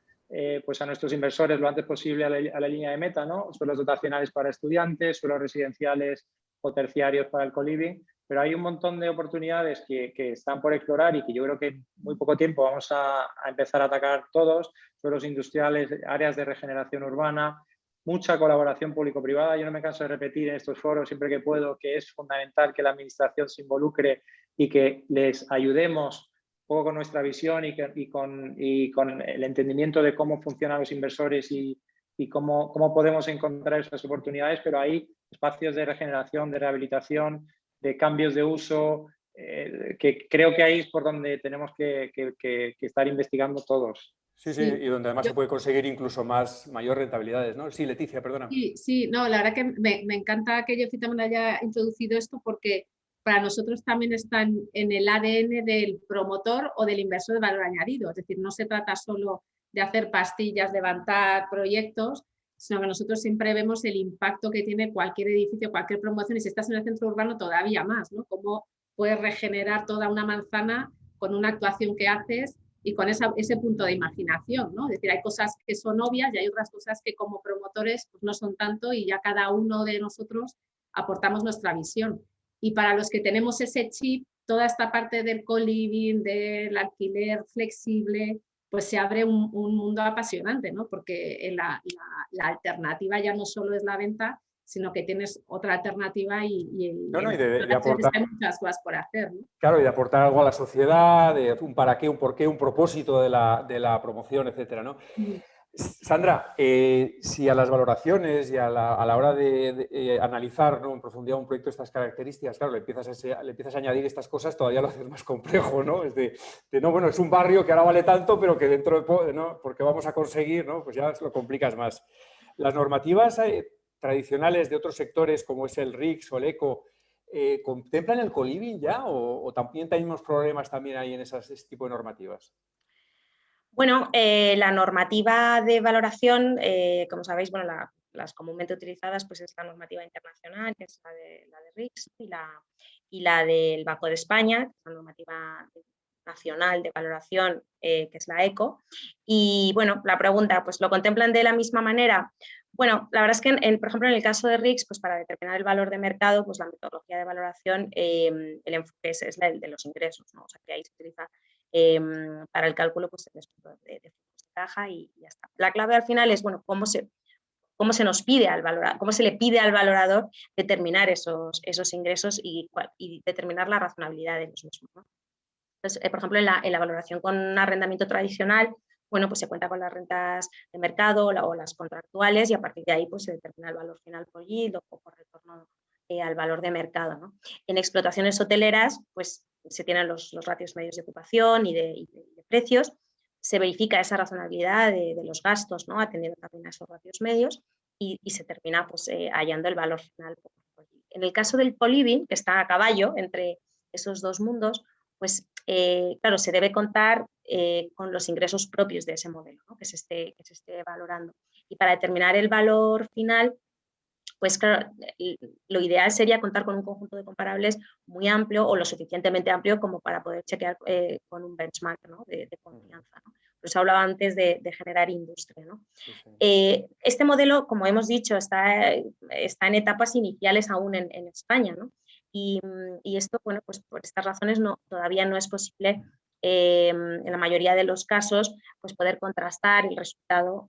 pues a nuestros inversores lo antes posible a la línea de meta, ¿no? Suelos dotacionales para estudiantes, suelos residenciales o terciarios para el co-living, pero hay un montón de oportunidades que están por explorar y que yo creo que en muy poco tiempo vamos a empezar a atacar todos, suelos industriales, áreas de regeneración urbana, mucha colaboración público-privada. Yo no me canso de repetir en estos foros siempre que puedo que es fundamental que la administración se involucre y que les ayudemos un poco con nuestra visión y con el entendimiento de cómo funcionan los inversores y cómo podemos encontrar esas oportunidades, pero hay espacios de regeneración, de rehabilitación, de cambios de uso, que creo que ahí es por donde tenemos que estar investigando todos. Sí, sí, y donde además se puede conseguir incluso mayor rentabilidades, ¿no? Sí, Leticia, perdona. Sí, no, la verdad que me encanta que Jeffy también haya introducido esto porque para nosotros también está en el ADN del promotor o del inversor de valor añadido. Es decir, no se trata solo de hacer pastillas, levantar proyectos, sino que nosotros siempre vemos el impacto que tiene cualquier edificio, cualquier promoción, y si estás en el centro urbano todavía más, ¿no? Cómo puedes regenerar toda una manzana con una actuación que haces y con ese punto de imaginación, ¿no? Es decir, hay cosas que son obvias y hay otras cosas que como promotores pues, no son tanto y ya cada uno de nosotros aportamos nuestra visión. Y para los que tenemos ese chip, toda esta parte del co-living, del alquiler flexible, pues se abre un mundo apasionante, ¿no? Porque la alternativa ya no solo es la venta, sino que tienes otra alternativa y de aportar, hay muchas cosas por hacer, ¿no? Claro, y de aportar algo a la sociedad, de un para qué, un por qué, un propósito de la promoción, etcétera, ¿no? Sandra, si a las valoraciones y a la hora de analizar, ¿no? en profundidad un proyecto de estas características, claro, le empiezas a añadir estas cosas, todavía lo haces más complejo, ¿no? Es no, bueno, es un barrio que ahora vale tanto, pero que dentro de ¿no? porque vamos a conseguir, ¿no? Pues ya lo complicas más. Las normativas tradicionales de otros sectores, como es el RICS o el ECO, ¿contemplan el co-living ya o también tenemos problemas también ahí en ese tipo de normativas? Bueno, la normativa de valoración, como sabéis, bueno, las comúnmente utilizadas pues es la normativa internacional, que es la de RICS, y la del Banco de España, que es la normativa nacional de valoración, que es la ECO. Y bueno, la pregunta, pues ¿lo contemplan de la misma manera? Bueno, la verdad es que, por ejemplo, en el caso de RICS, pues para determinar el valor de mercado, pues la metodología de valoración, el enfoque es el de los ingresos, ¿no? O sea, que ahí se utiliza para el cálculo pues, de flujos de caja y ya está. La clave al final es, bueno, cómo se nos pide al valorador, cómo se le pide al valorador determinar esos ingresos y determinar la razonabilidad de los mismos, ¿no? Entonces, por ejemplo, en la valoración con arrendamiento tradicional, bueno, pues se cuenta con las rentas de mercado o las contractuales y a partir de ahí pues se determina el valor final por yield o por retorno al valor de mercado, ¿no? En explotaciones hoteleras, pues se tienen los ratios medios de ocupación y de precios, se verifica esa razonabilidad de los gastos, ¿no? Atendiendo también a esos ratios medios y se termina pues, hallando el valor final por yield. En el caso del co-living, que está a caballo entre esos dos mundos, pues claro, se debe contar con los ingresos propios de ese modelo, ¿no? que se esté valorando. Y para determinar el valor final, pues claro, lo ideal sería contar con un conjunto de comparables muy amplio o lo suficientemente amplio como para poder chequear con un benchmark, ¿no? de confianza, ¿no? Por eso hablaba antes de generar industria, ¿no? Sí, sí. Este modelo, como hemos dicho, está en etapas iniciales aún en España, ¿no? Y esto, bueno, pues por estas razones todavía no es posible en la mayoría de los casos pues poder contrastar el resultado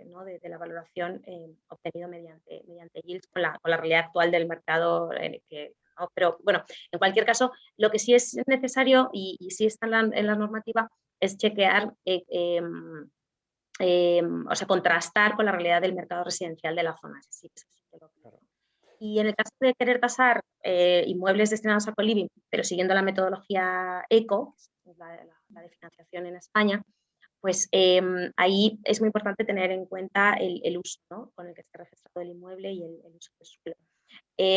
¿no? de la valoración obtenido mediante yields con la realidad actual del mercado. ¿No? Pero bueno, en cualquier caso, lo que sí es necesario y sí está en la normativa es chequear, o sea, contrastar con la realidad del mercado residencial de la zona. Sí, eso sí que lo creo. Y en el caso de querer tasar inmuebles destinados a co-living, pero siguiendo la metodología ECO, que es la de financiación en España, pues ahí es muy importante tener en cuenta el uso, ¿no? Con el que está registrado el inmueble y el uso de suelo.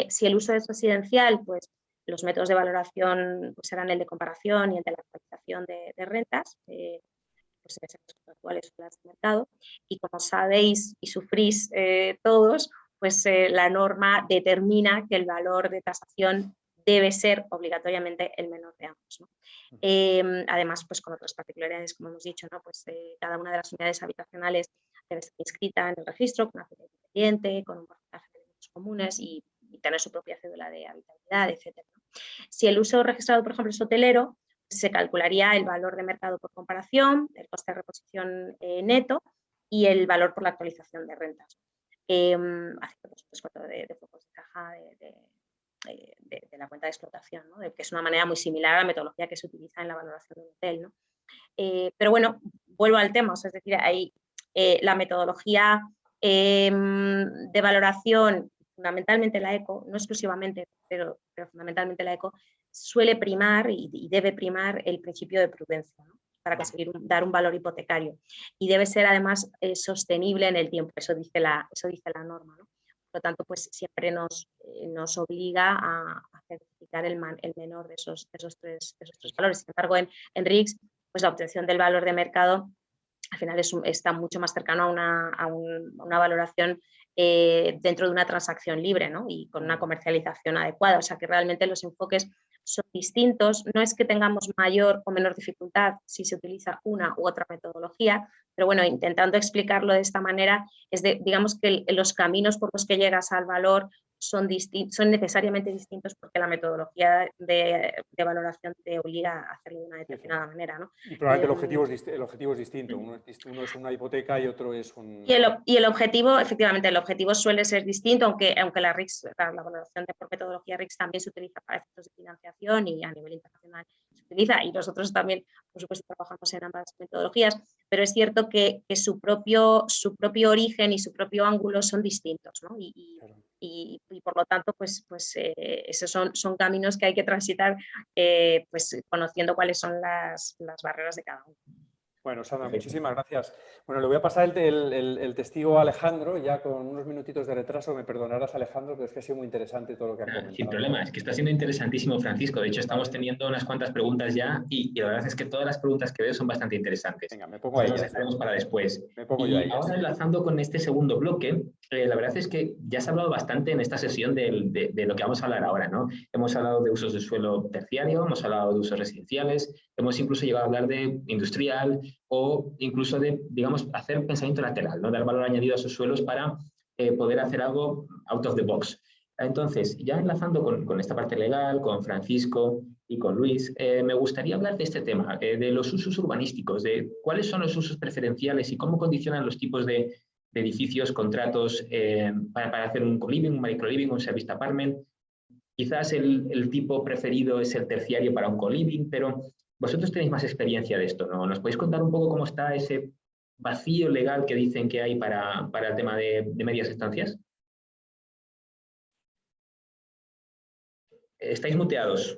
Si el uso es residencial, pues los métodos de valoración pues, serán el de comparación y el de la actualización de rentas, pues en las actuales o las de mercado. Y como sabéis y sufrís todos, pues la norma determina que el valor de tasación debe ser obligatoriamente el menor de ambos, ¿no? Además, pues con otras particularidades, como hemos dicho, ¿no? Pues cada una de las unidades habitacionales debe estar inscrita en el registro con una cédula independiente, con un porcentaje de elementos comunes y tener su propia cédula de habitabilidad, etc., ¿no? Si el uso registrado, por ejemplo, es hotelero, se calcularía el valor de mercado por comparación, el coste de reposición neto y el valor por la actualización de rentas. Haciendo descuento de flujos de caja de la cuenta de explotación, ¿no? Que es una manera muy similar a la metodología que se utiliza en la valoración de un hotel, ¿no? Pero bueno, vuelvo al tema, o sea, es decir, ahí la metodología de valoración, fundamentalmente la ECO, no exclusivamente, pero fundamentalmente la ECO, suele primar y debe primar el principio de prudencia, ¿no? Para conseguir dar un valor hipotecario. Y debe ser además sostenible en el tiempo, eso dice la norma, ¿no? Por lo tanto, pues siempre nos obliga a certificar el menor de esos tres valores. Sin embargo, en RICS, pues la obtención del valor de mercado al final está mucho más cercano a una valoración dentro de una transacción libre, ¿no? Y con una comercialización adecuada. O sea que realmente los enfoques son distintos. No es que tengamos mayor o menor dificultad si se utiliza una u otra metodología, pero bueno, intentando explicarlo de esta manera, digamos que los caminos por los que llegas al valor son necesariamente distintos porque la metodología de valoración te obliga a hacerlo de una determinada manera, ¿no? Y probablemente el objetivo es distinto. Uno es una hipoteca y otro es un... Y el objetivo, efectivamente, el objetivo suele ser distinto, aunque la RICS, la valoración por metodología RICS también se utiliza para efectos de financiación y a nivel internacional se utiliza, y nosotros también, por supuesto, trabajamos en ambas metodologías, pero es cierto que su propio origen y su propio ángulo son distintos, ¿no? Y por lo tanto, pues esos son caminos que hay que transitar pues conociendo cuáles son las barreras de cada uno. Bueno, Sandra, muchísimas gracias. Bueno, le voy a pasar el testigo a Alejandro, ya con unos minutitos de retraso. Me perdonarás, Alejandro, pero es que ha sido muy interesante todo lo que ha comentado. Sin problema, es que está siendo interesantísimo, Francisco. De hecho, estamos teniendo unas cuantas preguntas ya y la verdad es que todas las preguntas que veo son bastante interesantes. Venga, me pongo ahí. Las dejaremos para después. Me pongo yo ahí. Ahora, enlazando con este segundo bloque, la verdad es que ya se ha hablado bastante en esta sesión de lo que vamos a hablar ahora, ¿no? Hemos hablado de usos de suelo terciario, hemos hablado de usos residenciales, hemos incluso llegado a hablar de industrial o incluso de, digamos, hacer pensamiento lateral, ¿no? Dar valor añadido a esos suelos para poder hacer algo out of the box. Entonces, ya enlazando con esta parte legal, con Francisco y con Luis, me gustaría hablar de este tema, de los usos urbanísticos, de cuáles son los usos preferenciales y cómo condicionan los tipos de edificios, contratos para hacer un co-living, un micro-living, un service apartment. Quizás el tipo preferido es el terciario para un co-living, pero vosotros tenéis más experiencia de esto, ¿no? ¿Nos podéis contar un poco cómo está ese vacío legal que dicen que hay para el tema de medias estancias? Estáis muteados.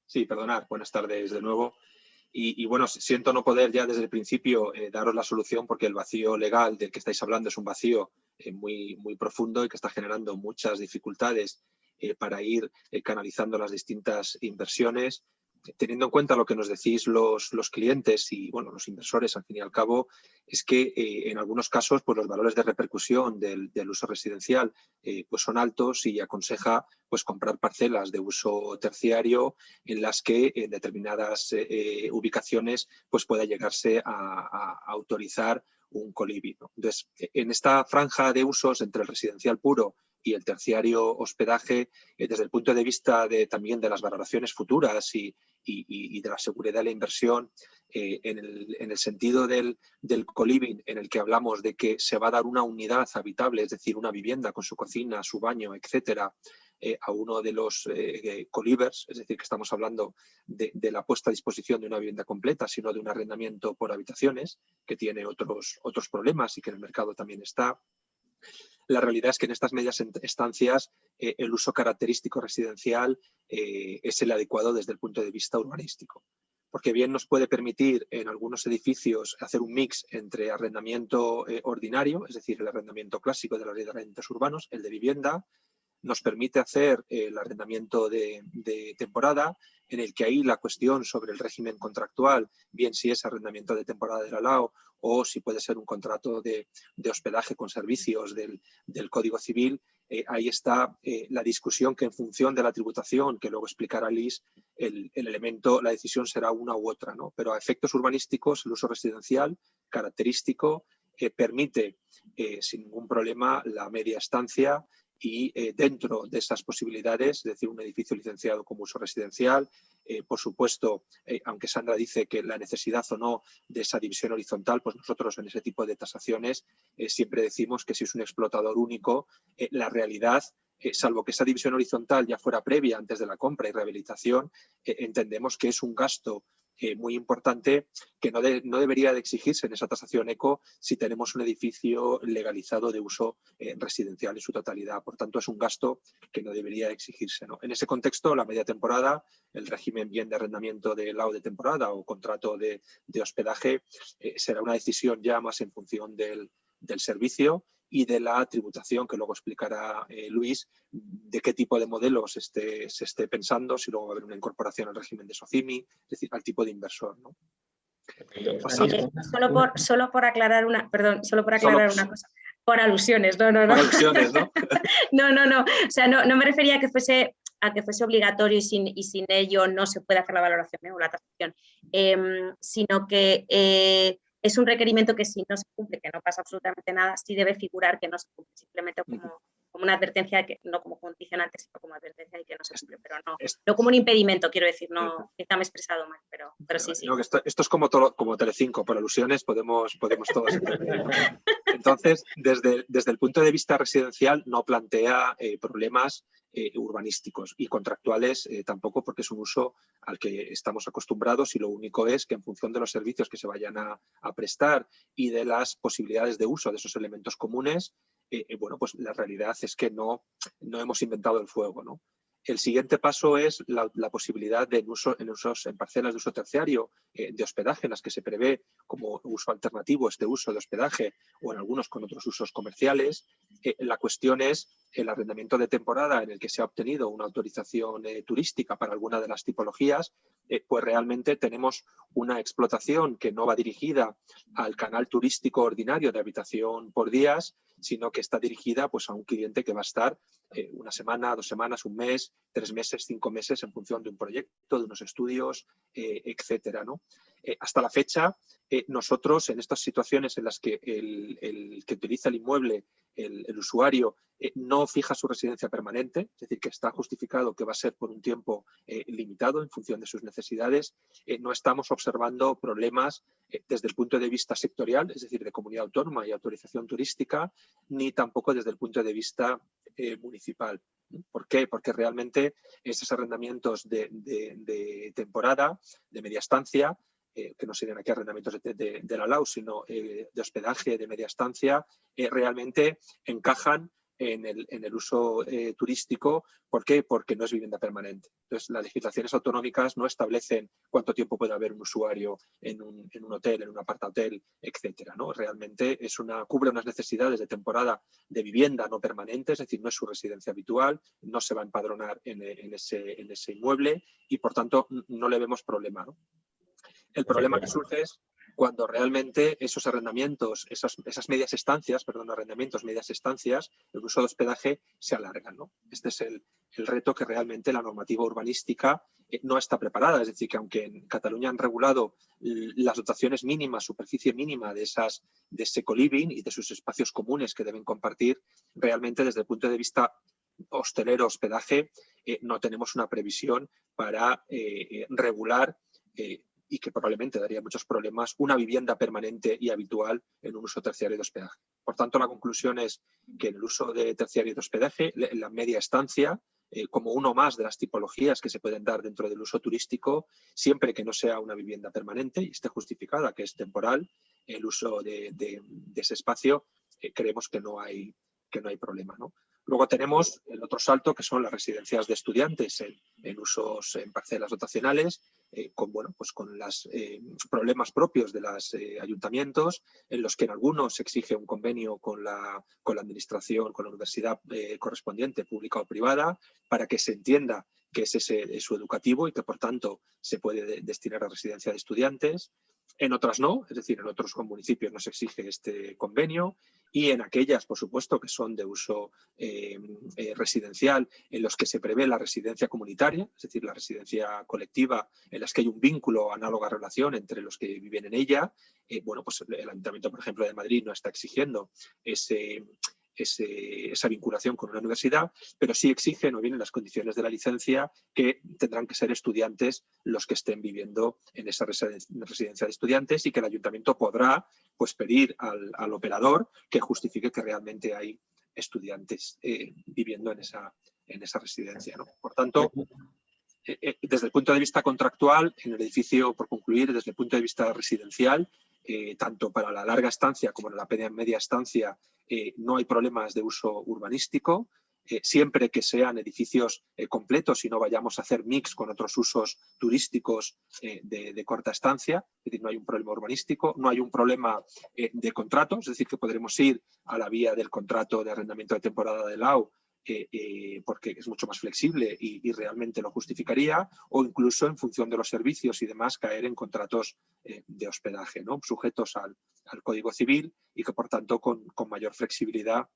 Sí, perdonad. Buenas tardes de nuevo. Y bueno, siento no poder ya desde el principio daros la solución porque el vacío legal del que estáis hablando es un vacío muy profundo y que está generando muchas dificultades para ir canalizando las distintas inversiones. Teniendo en cuenta lo que nos decís los clientes y bueno, los inversores, al fin y al cabo, es que en algunos casos pues, los valores de repercusión del uso residencial pues son altos y aconseja pues, comprar parcelas de uso terciario en las que en determinadas ubicaciones pues, pueda llegarse a autorizar un co-living, ¿no? Entonces, en esta franja de usos entre el residencial puro y el terciario hospedaje, desde el punto de vista también de las valoraciones futuras y de la seguridad de la inversión, en el sentido del co-living, en el que hablamos de que se va a dar una unidad habitable, es decir, una vivienda con su cocina, su baño, etcétera, a uno de los co-livers, es decir, que estamos hablando de la puesta a disposición de una vivienda completa, sino de un arrendamiento por habitaciones, que tiene otros problemas y que en el mercado también está. La realidad es que en estas medias estancias el uso característico residencial es el adecuado desde el punto de vista urbanístico. Porque bien nos puede permitir en algunos edificios hacer un mix entre arrendamiento ordinario, es decir, el arrendamiento clásico de la ley de arrendamientos urbanos, el de vivienda, nos permite hacer el arrendamiento de temporada, en el que ahí la cuestión sobre el régimen contractual, bien si es arrendamiento de temporada de la LAO o si puede ser un contrato de hospedaje con servicios del Código Civil, ahí está la discusión que en función de la tributación, que luego explicará Liz, el elemento, la decisión será una u otra, ¿no? Pero a efectos urbanísticos, el uso residencial característico permite sin ningún problema la media estancia y dentro de esas posibilidades, es decir, un edificio licenciado como uso residencial, por supuesto, aunque Sandra dice que la necesidad o no de esa división horizontal, pues nosotros en ese tipo de tasaciones siempre decimos que si es un explotador único, la realidad, salvo que esa división horizontal ya fuera previa antes de la compra y rehabilitación, entendemos que es un gasto muy importante que no debería de exigirse en esa tasación eco si tenemos un edificio legalizado de uso residencial en su totalidad. Por tanto, es un gasto que no debería exigirse, ¿no? En ese contexto, la media temporada, el régimen bien de arrendamiento de LAO de temporada o contrato de hospedaje será una decisión ya más en función del servicio y de la tributación, que luego explicará Luis, de qué tipo de modelos se esté pensando, si luego va a haber una incorporación al régimen de SOCIMI, es decir, al tipo de inversor, ¿no? Solo por aclarar una cosa. Por alusiones, no. Por alusiones, ¿no? No. O sea, no me refería a que fuese obligatorio y sin ello no se puede hacer la valoración o la tasación, sino que es un requerimiento que si no se cumple, que no pasa absolutamente nada, sí debe figurar que no se cumple, simplemente como una advertencia, no como condicionante, sino como advertencia de que no se cumple, pero no como un impedimento, quiero decir, no, quizá me he expresado mal, pero sí. No, esto es como Telecinco, por alusiones podemos todos entender. Entonces, desde el punto de vista residencial no plantea problemas urbanísticos y contractuales tampoco, porque es un uso al que estamos acostumbrados y lo único es que en función de los servicios que se vayan a prestar y de las posibilidades de uso de esos elementos comunes, bueno, pues la realidad es que no hemos inventado el fuego, ¿no? El siguiente paso es la posibilidad de en parcelas de uso terciario de hospedaje, en las que se prevé como uso alternativo este uso de hospedaje o en algunos con otros usos comerciales. La cuestión es el arrendamiento de temporada en el que se ha obtenido una autorización turística para alguna de las tipologías, pues realmente tenemos una explotación que no va dirigida al canal turístico ordinario de habitación por días, sino que está dirigida pues, a un cliente que va a estar una semana, 2 semanas, 1 mes, 3 meses, 5 meses en función de un proyecto, de unos estudios, etcétera, ¿no? Hasta la fecha, nosotros en estas situaciones en las que el que utiliza el inmueble, el usuario, no fija su residencia permanente, es decir, que está justificado que va a ser por un tiempo limitado en función de sus necesidades, no estamos observando problemas desde el punto de vista sectorial, es decir, de comunidad autónoma y autorización turística, ni tampoco desde el punto de vista municipal. ¿Por qué? Porque realmente estos arrendamientos de temporada, de media estancia, que no serían aquí arrendamientos de la LAU, sino de hospedaje de media estancia, realmente encajan en el uso turístico. ¿Por qué? Porque no es vivienda permanente. Entonces, las legislaciones autonómicas no establecen cuánto tiempo puede haber un usuario en un hotel, en un apartahotel, etcétera, ¿no? Realmente cubre unas necesidades de temporada de vivienda no permanente, es decir, no es su residencia habitual, no se va a empadronar en ese inmueble y, por tanto, no le vemos problema, ¿no? El problema que surge es cuando realmente esos arrendamientos, esas medias estancias, medias estancias, el uso de hospedaje se alargan, ¿no? Este es el reto que realmente la normativa urbanística no está preparada. Es decir, que aunque en Cataluña han regulado las dotaciones mínimas, superficie mínima de ese coliving y de sus espacios comunes que deben compartir, realmente desde el punto de vista hostelero, hospedaje, no tenemos una previsión para regular y que probablemente daría muchos problemas, una vivienda permanente y habitual en un uso terciario de hospedaje. Por tanto, la conclusión es que en el uso de terciario de hospedaje, la media estancia, como uno más de las tipologías que se pueden dar dentro del uso turístico, siempre que no sea una vivienda permanente y esté justificada, que es temporal, el uso de ese espacio, creemos que no hay problema, ¿no? Luego tenemos el otro salto, que son las residencias de estudiantes en usos en parcelas dotacionales, con los problemas propios de los ayuntamientos, en los que en algunos se exige un convenio con la administración, con la universidad correspondiente, pública o privada, para que se entienda que es su educativo y que, por tanto, se puede destinar a residencia de estudiantes. En otras no, es decir, en otros municipios no se exige este convenio, y en aquellas, por supuesto, que son de uso residencial, en los que se prevé la residencia comunitaria, es decir, la residencia colectiva, en las que hay un vínculo, análoga relación entre los que viven en ella, pues el Ayuntamiento, por ejemplo, de Madrid no está exigiendo esa vinculación con una universidad, pero sí exigen, o bien en las condiciones de la licencia, que tendrán que ser estudiantes los que estén viviendo en esa residencia de estudiantes, y que el ayuntamiento podrá pues, pedir al operador que justifique que realmente hay estudiantes viviendo en esa residencia, ¿no? Por tanto, desde el punto de vista contractual, en el edificio, por concluir, desde el punto de vista residencial, tanto para la larga estancia como en la media estancia, no hay problemas de uso urbanístico, siempre que sean edificios completos y no vayamos a hacer mix con otros usos turísticos de corta estancia, es decir, no hay un problema urbanístico, no hay un problema de contrato, es decir, que podremos ir a la vía del contrato de arrendamiento de temporada de LAU, porque es mucho más flexible y realmente lo justificaría, o incluso en función de los servicios y demás caer en contratos de hospedaje, ¿no? Sujetos al Código Civil y que por tanto con mayor flexibilidad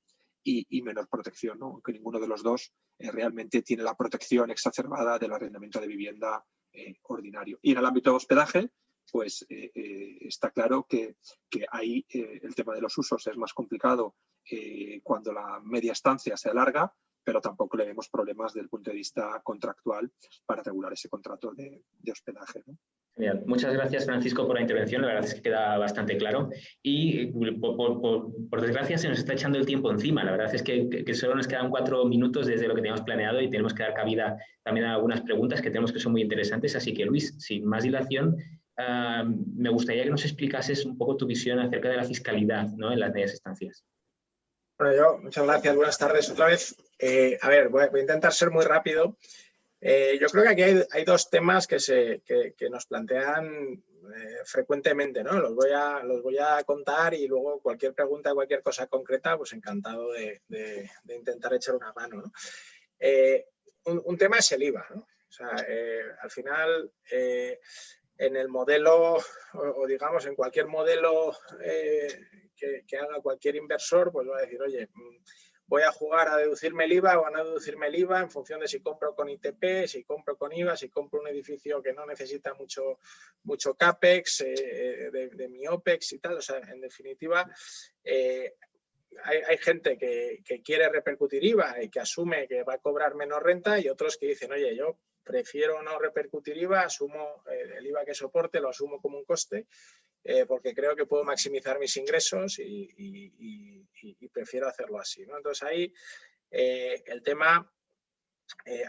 y menor protección, ¿no? Aunque ninguno de los dos realmente tiene la protección exacerbada del arrendamiento de vivienda ordinario. Y en el ámbito de hospedaje, pues está claro que ahí el tema de los usos es más complicado cuando la media estancia se alarga, pero tampoco le vemos problemas desde el punto de vista contractual para regular ese contrato de hospedaje, ¿no? Genial. Muchas gracias, Francisco, por la intervención. La verdad es que queda bastante claro. Y por desgracia se nos está echando el tiempo encima. La verdad es que solo nos quedan 4 minutos desde lo que teníamos planeado y tenemos que dar cabida también a algunas preguntas que tenemos que son muy interesantes. Así que, Luis, sin más dilación, me gustaría que nos explicases un poco tu visión acerca de la fiscalidad, ¿no?, en las medias estancias. Bueno, muchas gracias. Buenas tardes otra vez. A ver, voy a intentar ser muy rápido. Yo creo que aquí hay dos temas que nos plantean frecuentemente, ¿no? Los voy a contar y luego cualquier pregunta, cualquier cosa concreta, pues encantado de intentar echar una mano, ¿no? Un tema es el IVA, ¿no? O sea, al final, en el modelo, o digamos en cualquier modelo que haga cualquier inversor, pues va a decir, oye, voy a jugar a deducirme el IVA o a no deducirme el IVA en función de si compro con ITP, si compro con IVA, si compro un edificio que no necesita mucho CAPEX, de mi OPEX y tal. O sea, en definitiva, hay gente que quiere repercutir IVA y que asume que va a cobrar menos renta, y otros que dicen, oye, yo prefiero no repercutir IVA, asumo el IVA que soporte, lo asumo como un coste, porque creo que puedo maximizar mis ingresos y prefiero hacerlo así, ¿no? Entonces ahí el tema,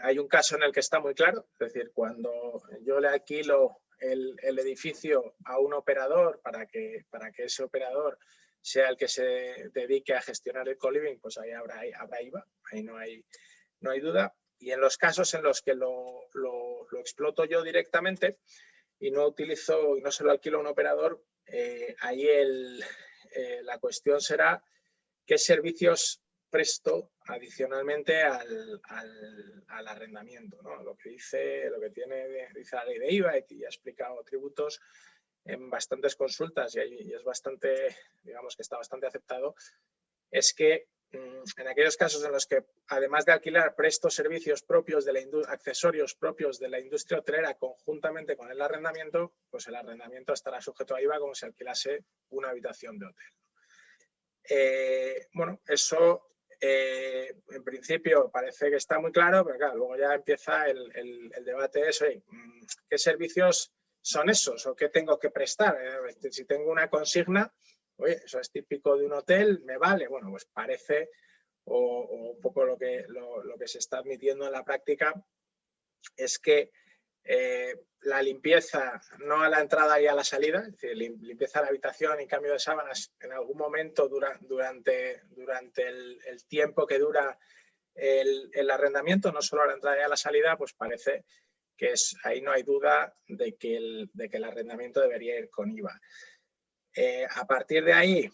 hay un caso en el que está muy claro, es decir, cuando yo le alquilo el edificio a un operador para que ese operador sea el que se dedique a gestionar el co-living, pues ahí habrá IVA, ahí no hay duda. Y en los casos en los que lo exploto yo directamente y no utilizo y no se lo alquilo a un operador, ahí la cuestión será qué servicios presto adicionalmente al arrendamiento, ¿no? Lo que dice la ley de IVA, y ha explicado tributos en bastantes consultas, y es bastante, digamos que está bastante aceptado, es que en aquellos casos en los que, además de alquilar, presto servicios propios accesorios propios de la industria hotelera conjuntamente con el arrendamiento, pues el arrendamiento estará sujeto a IVA como si alquilase una habitación de hotel. Bueno, eso en principio parece que está muy claro, pero claro, luego ya empieza el debate oye, ¿qué servicios son esos o qué tengo que prestar? Si tengo una consigna, oye, eso es típico de un hotel, ¿me vale? Bueno, pues parece, o un poco lo que se está admitiendo en la práctica, es que la limpieza, no a la entrada y a la salida, es decir, limpieza de la habitación y cambio de sábanas en algún momento durante el tiempo que dura el arrendamiento, no solo a la entrada y a la salida, pues parece que ahí no hay duda de que el arrendamiento debería ir con IVA. A partir de ahí,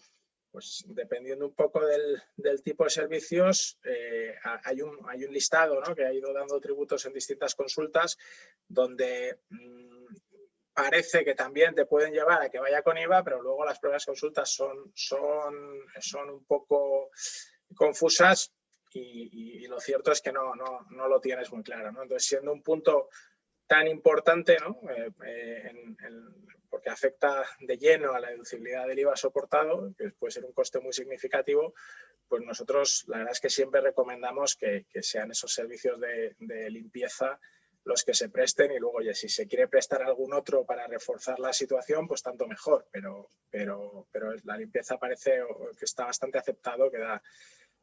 pues dependiendo un poco del tipo de servicios, hay un listado, ¿no?, que ha ido dando tributos en distintas consultas, donde parece que también te pueden llevar a que vaya con IVA, pero luego las propias consultas son un poco confusas, y lo cierto es que no lo tienes muy claro, ¿no? Entonces, siendo un punto tan importante, ¿no?, porque afecta de lleno a la deducibilidad del IVA soportado, que puede ser un coste muy significativo, pues nosotros la verdad es que siempre recomendamos que sean esos servicios de limpieza los que se presten, y luego, oye, si se quiere prestar algún otro para reforzar la situación, pues tanto mejor, pero la limpieza parece que está bastante aceptado, que da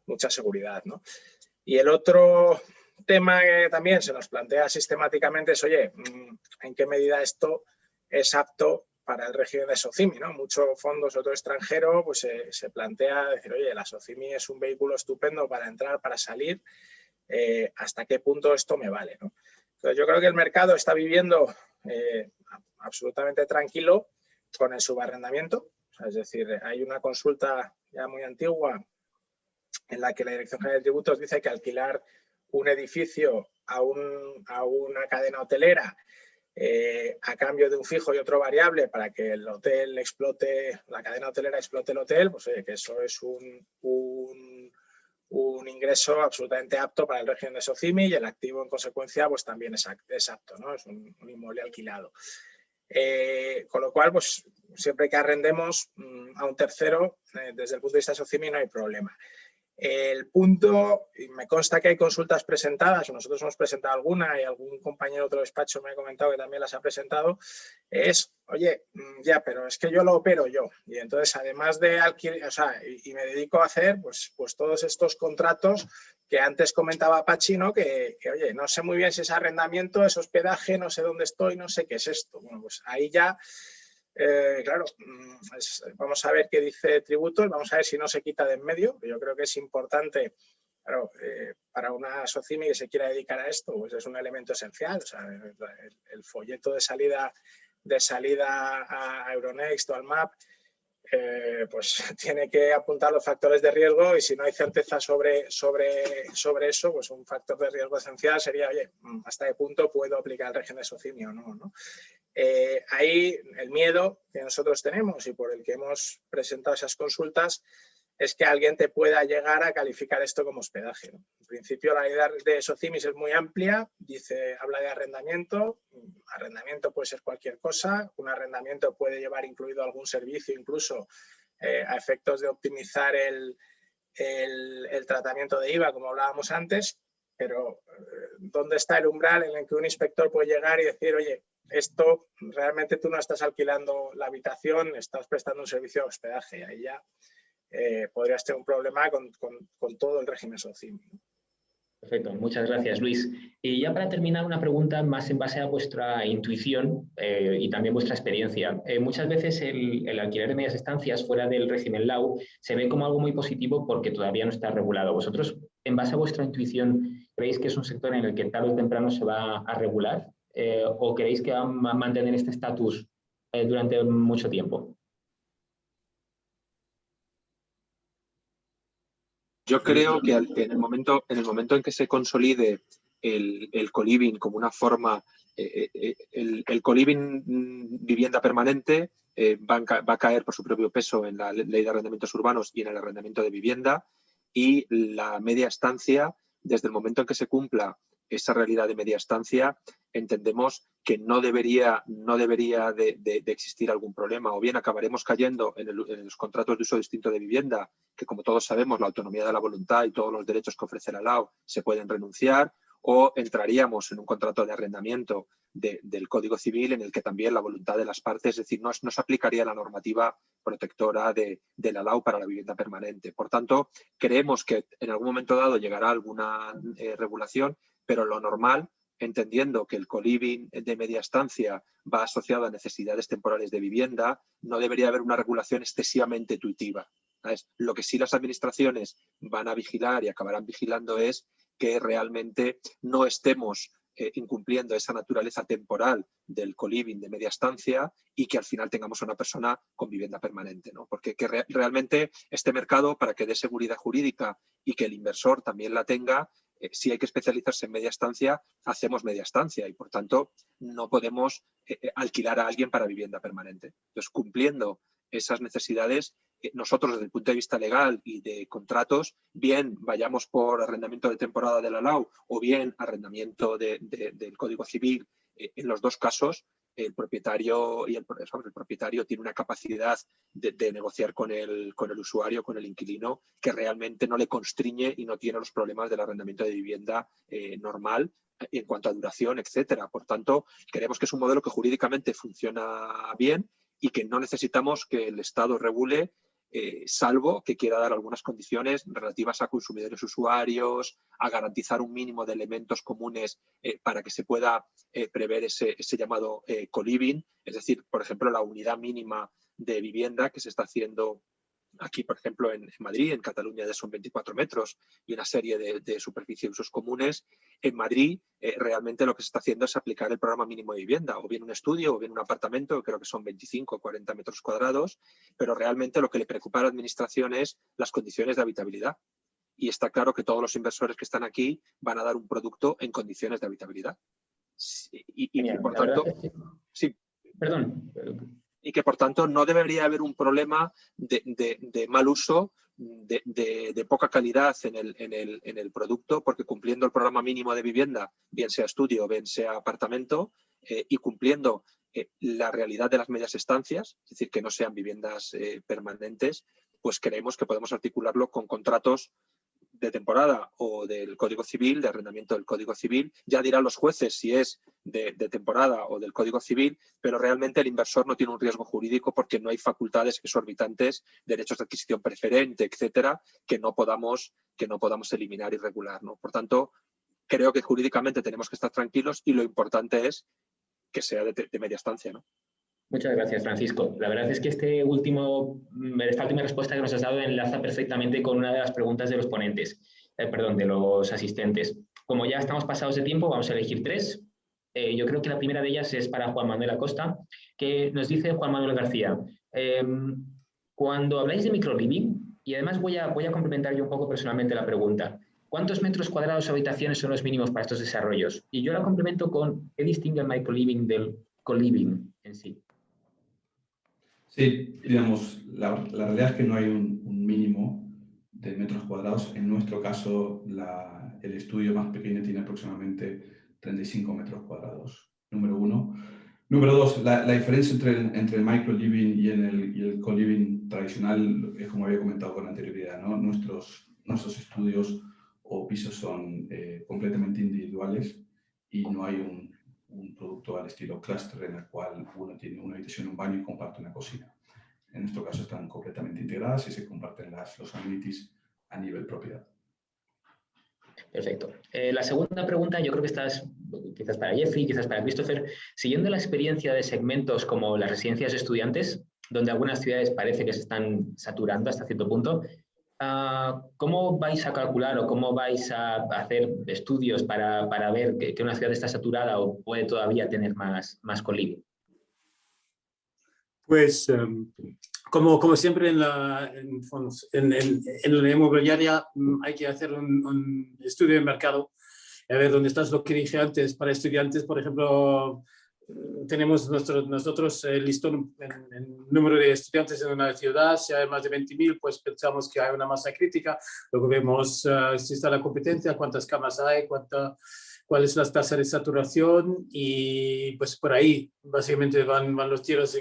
mucha seguridad, ¿no? Y el otro tema que también se nos plantea sistemáticamente es, oye, ¿en qué medida esto es apto para el régimen de SOCIMI, ¿no? Mucho fondo, sobre todo extranjero, pues se plantea decir, oye, la SOCIMI es un vehículo estupendo para entrar, para salir, ¿hasta qué punto esto me vale, ¿no? Entonces, yo creo que el mercado está viviendo absolutamente tranquilo con el subarrendamiento. O sea, es decir, hay una consulta ya muy antigua en la que la Dirección General de Tributos dice que alquilar un edificio a una cadena hotelera a cambio de un fijo y otro variable para que el hotel explote, la cadena hotelera explote el hotel, pues oye, que eso es un ingreso absolutamente apto para el régimen de SOCIMI, y el activo en consecuencia pues también es apto, ¿no? Es un inmueble alquilado. Con lo cual, pues siempre que arrendemos a un tercero, desde el punto de vista de SOCIMI no hay problema. El punto, y me consta que hay consultas presentadas, nosotros hemos presentado alguna y algún compañero de otro despacho me ha comentado que también las ha presentado, es, oye, ya, pero es que yo lo opero yo, y entonces además de alquiler, o sea, y me dedico a hacer pues todos estos contratos que antes comentaba Pachi, ¿no? Que oye, no sé muy bien si es arrendamiento, es hospedaje, no sé dónde estoy, no sé qué es esto. Bueno, pues ahí ya... claro, vamos a ver qué dice tributos, vamos a ver si no se quita de en medio. Yo creo que es importante Claro, para una SOCIMI que se quiera dedicar a esto, pues es un elemento esencial. O sea, el folleto de salida a Euronext o al MAP, pues tiene que apuntar los factores de riesgo, y si no hay certeza sobre eso, pues un factor de riesgo esencial sería, oye, ¿hasta qué punto puedo aplicar el régimen de SOCIMI o no, ¿no? Ahí el miedo que nosotros tenemos y por el que hemos presentado esas consultas es que alguien te pueda llegar a calificar esto como hospedaje, ¿no? En principio la ley de SOCIMIs es muy amplia, habla de arrendamiento. Arrendamiento puede ser cualquier cosa, un arrendamiento puede llevar incluido algún servicio, incluso a efectos de optimizar el tratamiento de IVA, como hablábamos antes, pero ¿dónde está el umbral en el que un inspector puede llegar y decir, oye, esto realmente tú no estás alquilando la habitación, estás prestando un servicio de hospedaje? Ahí ya podrías tener un problema con todo el régimen SOCIMI. Perfecto, muchas gracias, Luis. Y ya para terminar, una pregunta más en base a vuestra intuición y también vuestra experiencia. Muchas veces el alquiler de medias estancias fuera del régimen LAU se ve como algo muy positivo porque todavía no está regulado. ¿Vosotros, en base a vuestra intuición, creéis que es un sector en el que tarde o temprano se va a regular o creéis que va a mantener este estatus durante mucho tiempo? Yo creo que en el momento en que se consolide el co-living como una forma, el co-living vivienda permanente va a caer por su propio peso en la ley de arrendamientos urbanos y en el arrendamiento de vivienda, y la media estancia, desde el momento en que se cumpla esa realidad de media estancia, entendemos que no debería de existir algún problema. O bien acabaremos cayendo en los contratos de uso distinto de vivienda, que como todos sabemos, la autonomía de la voluntad y todos los derechos que ofrece la LAU se pueden renunciar, o entraríamos en un contrato de arrendamiento del Código Civil en el que también la voluntad de las partes, es decir, no se aplicaría la normativa protectora de la LAU para la vivienda permanente. Por tanto, creemos que en algún momento dado llegará alguna regulación, pero lo normal, entendiendo que el co-living de media estancia va asociado a necesidades temporales de vivienda, no debería haber una regulación excesivamente intuitiva, ¿sabes? Lo que sí las administraciones van a vigilar y acabarán vigilando es que realmente no estemos incumpliendo esa naturaleza temporal del co-living de media estancia y que al final tengamos a una persona con vivienda permanente, ¿no? Porque realmente este mercado, para que dé seguridad jurídica y que el inversor también la tenga, si hay que especializarse en media estancia, hacemos media estancia y, por tanto, no podemos alquilar a alguien para vivienda permanente. Entonces, cumpliendo esas necesidades, nosotros desde el punto de vista legal y de contratos, bien vayamos por arrendamiento de temporada de la LAU o bien arrendamiento del Código Civil, en los dos casos el propietario tiene una capacidad de negociar con el usuario, con el inquilino, que realmente no le constriñe y no tiene los problemas del arrendamiento de vivienda normal en cuanto a duración, etcétera. Por tanto, creemos que es un modelo que jurídicamente funciona bien y que no necesitamos que el Estado regule, salvo que quiera dar algunas condiciones relativas a consumidores usuarios, a garantizar un mínimo de elementos comunes para que se pueda prever ese llamado co-living, es decir, por ejemplo, la unidad mínima de vivienda que se está haciendo aquí, por ejemplo, en Madrid, en Cataluña ya son 24 metros y una serie de superficie de usos comunes. En Madrid realmente lo que se está haciendo es aplicar el programa mínimo de vivienda, o bien un estudio o bien un apartamento, creo que son 25 o 40 metros cuadrados, pero realmente lo que le preocupa a la administración es las condiciones de habitabilidad. Y está claro que todos los inversores que están aquí van a dar un producto en condiciones de habitabilidad. Y por tanto, sí. Perdón. Y que, por tanto, no debería haber un problema de mal uso, de poca calidad en el producto, porque cumpliendo el programa mínimo de vivienda, bien sea estudio o bien sea apartamento, y cumpliendo la realidad de las medias estancias, es decir, que no sean viviendas permanentes, pues creemos que podemos articularlo con contratos de temporada o del Código Civil, de arrendamiento del Código Civil. Ya dirán los jueces si es de temporada o del Código Civil, pero realmente el inversor no tiene un riesgo jurídico porque no hay facultades exorbitantes, derechos de adquisición preferente, etcétera, que no podamos eliminar y regular, ¿no? Por tanto, creo que jurídicamente tenemos que estar tranquilos y lo importante es que sea de media estancia, ¿no? Muchas gracias, Francisco. La verdad es que esta última respuesta que nos has dado enlaza perfectamente con una de las preguntas de los ponentes. de los asistentes. Como ya estamos pasados de tiempo, vamos a elegir 3. Yo creo que la primera de ellas es para Juan Manuel Acosta, que nos dice Juan Manuel García. Cuando habláis de microliving, y además voy a complementar yo un poco personalmente la pregunta, ¿cuántos metros cuadrados o habitaciones son los mínimos para estos desarrollos? Y yo la complemento con ¿qué distingue el microliving del coliving en sí? Sí, digamos, la realidad es que no hay un mínimo de metros cuadrados. En nuestro caso, el estudio más pequeño tiene aproximadamente 35 metros cuadrados, número 1. Número 2, la diferencia entre el microliving y el co-living tradicional es como había comentado con anterioridad, ¿no? Nuestros estudios o pisos son completamente individuales y no hay un producto al estilo cluster en el cual uno tiene una habitación, un baño y comparte una cocina. En nuestro caso están completamente integradas y se comparten los amenities a nivel propiedad. Perfecto. La segunda pregunta, yo creo que esta es quizás para Jeffrey, quizás para Christopher. Siguiendo la experiencia de segmentos como las residencias de estudiantes, donde algunas ciudades parece que se están saturando hasta cierto punto, ¿cómo vais a calcular o cómo vais a hacer estudios para ver que una ciudad está saturada o puede todavía tener más co-living? Pues, como siempre en la inmobiliaria hay que hacer un estudio de mercado. A ver, ¿dónde estás? Lo que dije antes, para estudiantes, por ejemplo, tenemos nosotros el listón en número de estudiantes en una ciudad. Si hay más de 20.000, pues pensamos que hay una masa crítica. Luego vemos si está la competencia, cuántas camas hay, cuál es la tasa de saturación, y pues por ahí básicamente van los tiros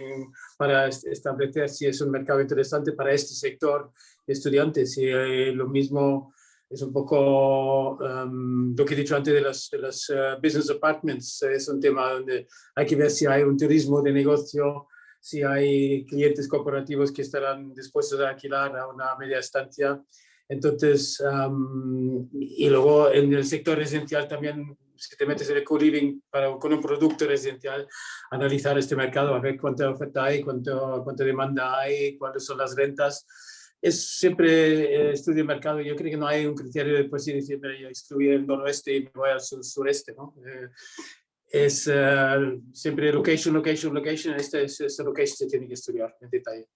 para establecer si es un mercado interesante para este sector de estudiantes. Y lo mismo es un poco lo que he dicho antes de los business apartments. Es un tema donde hay que ver si hay un turismo de negocio, si hay clientes corporativos que estarán dispuestos a alquilar a una media estancia. Entonces, y luego en el sector residencial también, si te metes en el co-living con un producto residencial, analizar este mercado, a ver cuánta oferta hay, cuánta demanda hay, cuáles son las rentas. Es siempre estudio de mercado. Yo creo que no hay un criterio de pues, decir, yo excluir el noroeste y me voy al sureste, ¿no? Es siempre location. Esta location se tiene que estudiar en detalle.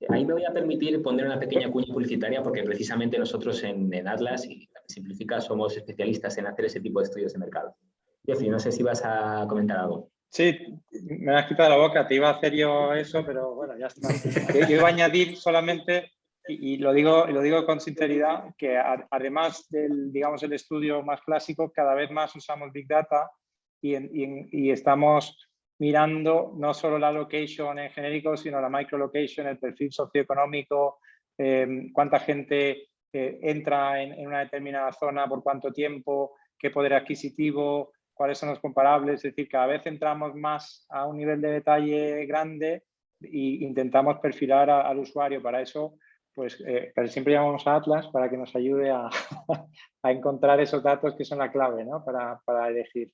Ahí me voy a permitir poner una pequeña cuña publicitaria porque precisamente nosotros en Atlas y Simplifica somos especialistas en hacer ese tipo de estudios de mercado. Jeffrey, no sé si vas a comentar algo. Sí, me has quitado la boca, te iba a hacer yo eso, pero bueno, ya está. Yo iba a añadir solamente, y lo digo con sinceridad, que además del, digamos, el estudio más clásico, cada vez más usamos Big Data y estamos mirando no solo la location en genérico, sino la microlocation, el perfil socioeconómico, cuánta gente entra en una determinada zona, por cuánto tiempo, qué poder adquisitivo, cuáles son los comparables. Es decir, cada vez entramos más a un nivel de detalle grande e intentamos perfilar al usuario. Para eso, pues casi siempre llamamos a Atlas para que nos ayude a encontrar esos datos que son la clave, ¿no? para elegir.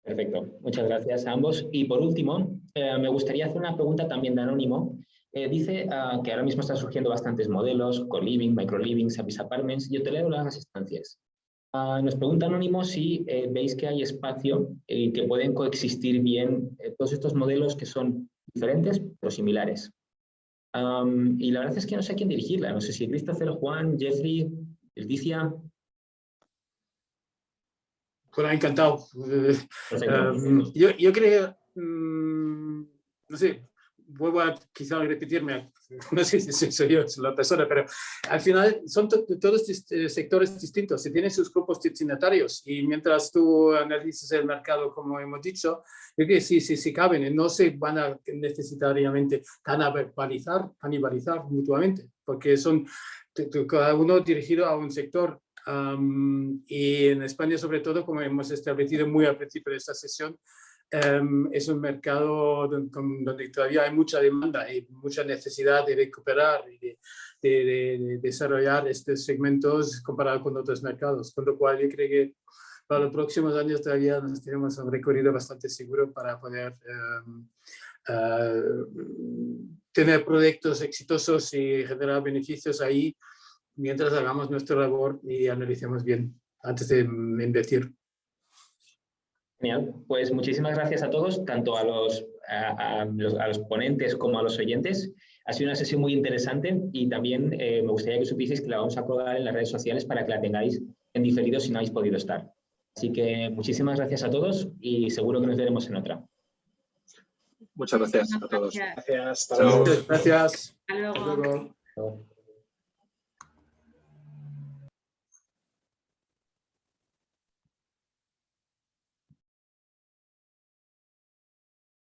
Perfecto, muchas gracias a ambos. Y por último, me gustaría hacer una pregunta también de Anónimo. Dice que ahora mismo están surgiendo bastantes modelos, co-living, micro-living, service apartments y hotelero largas estancias. Nos pregunta Anónimo si veis que hay espacio que pueden coexistir bien todos estos modelos que son diferentes pero similares. Y la verdad es que no sé a quién dirigirla. No sé si Christopher, Juan, Jeffrey, Leticia. Bueno, encantado. Yo creo, no sé, vuelvo a quizá repetirme, no sé si soy yo la persona, pero al final son todos sectores distintos y tienen sus grupos destinatarios, y mientras tú analizas el mercado, como hemos dicho, yo creo que sí caben y no se van a necesariamente canibalizar mutuamente, porque son cada uno dirigido a un sector. Y en España, sobre todo, como hemos establecido muy al principio de esta sesión, es un mercado donde todavía hay mucha demanda y mucha necesidad de recuperar y de desarrollar estos segmentos comparado con otros mercados. Con lo cual, yo creo que para los próximos años todavía nos tenemos un recorrido bastante seguro para poder tener proyectos exitosos y generar beneficios ahí mientras hagamos nuestra labor y analicemos bien antes de invertir. Genial, pues muchísimas gracias a todos, tanto a los ponentes como a los oyentes. Ha sido una sesión muy interesante y también me gustaría que supieseis que la vamos a colgar en las redes sociales para que la tengáis en diferido si no habéis podido estar. Así que muchísimas gracias a todos y seguro que nos veremos en otra. Muchas gracias a todos. Gracias. Hasta luego. Gracias. Hasta luego. Hasta luego. Chao.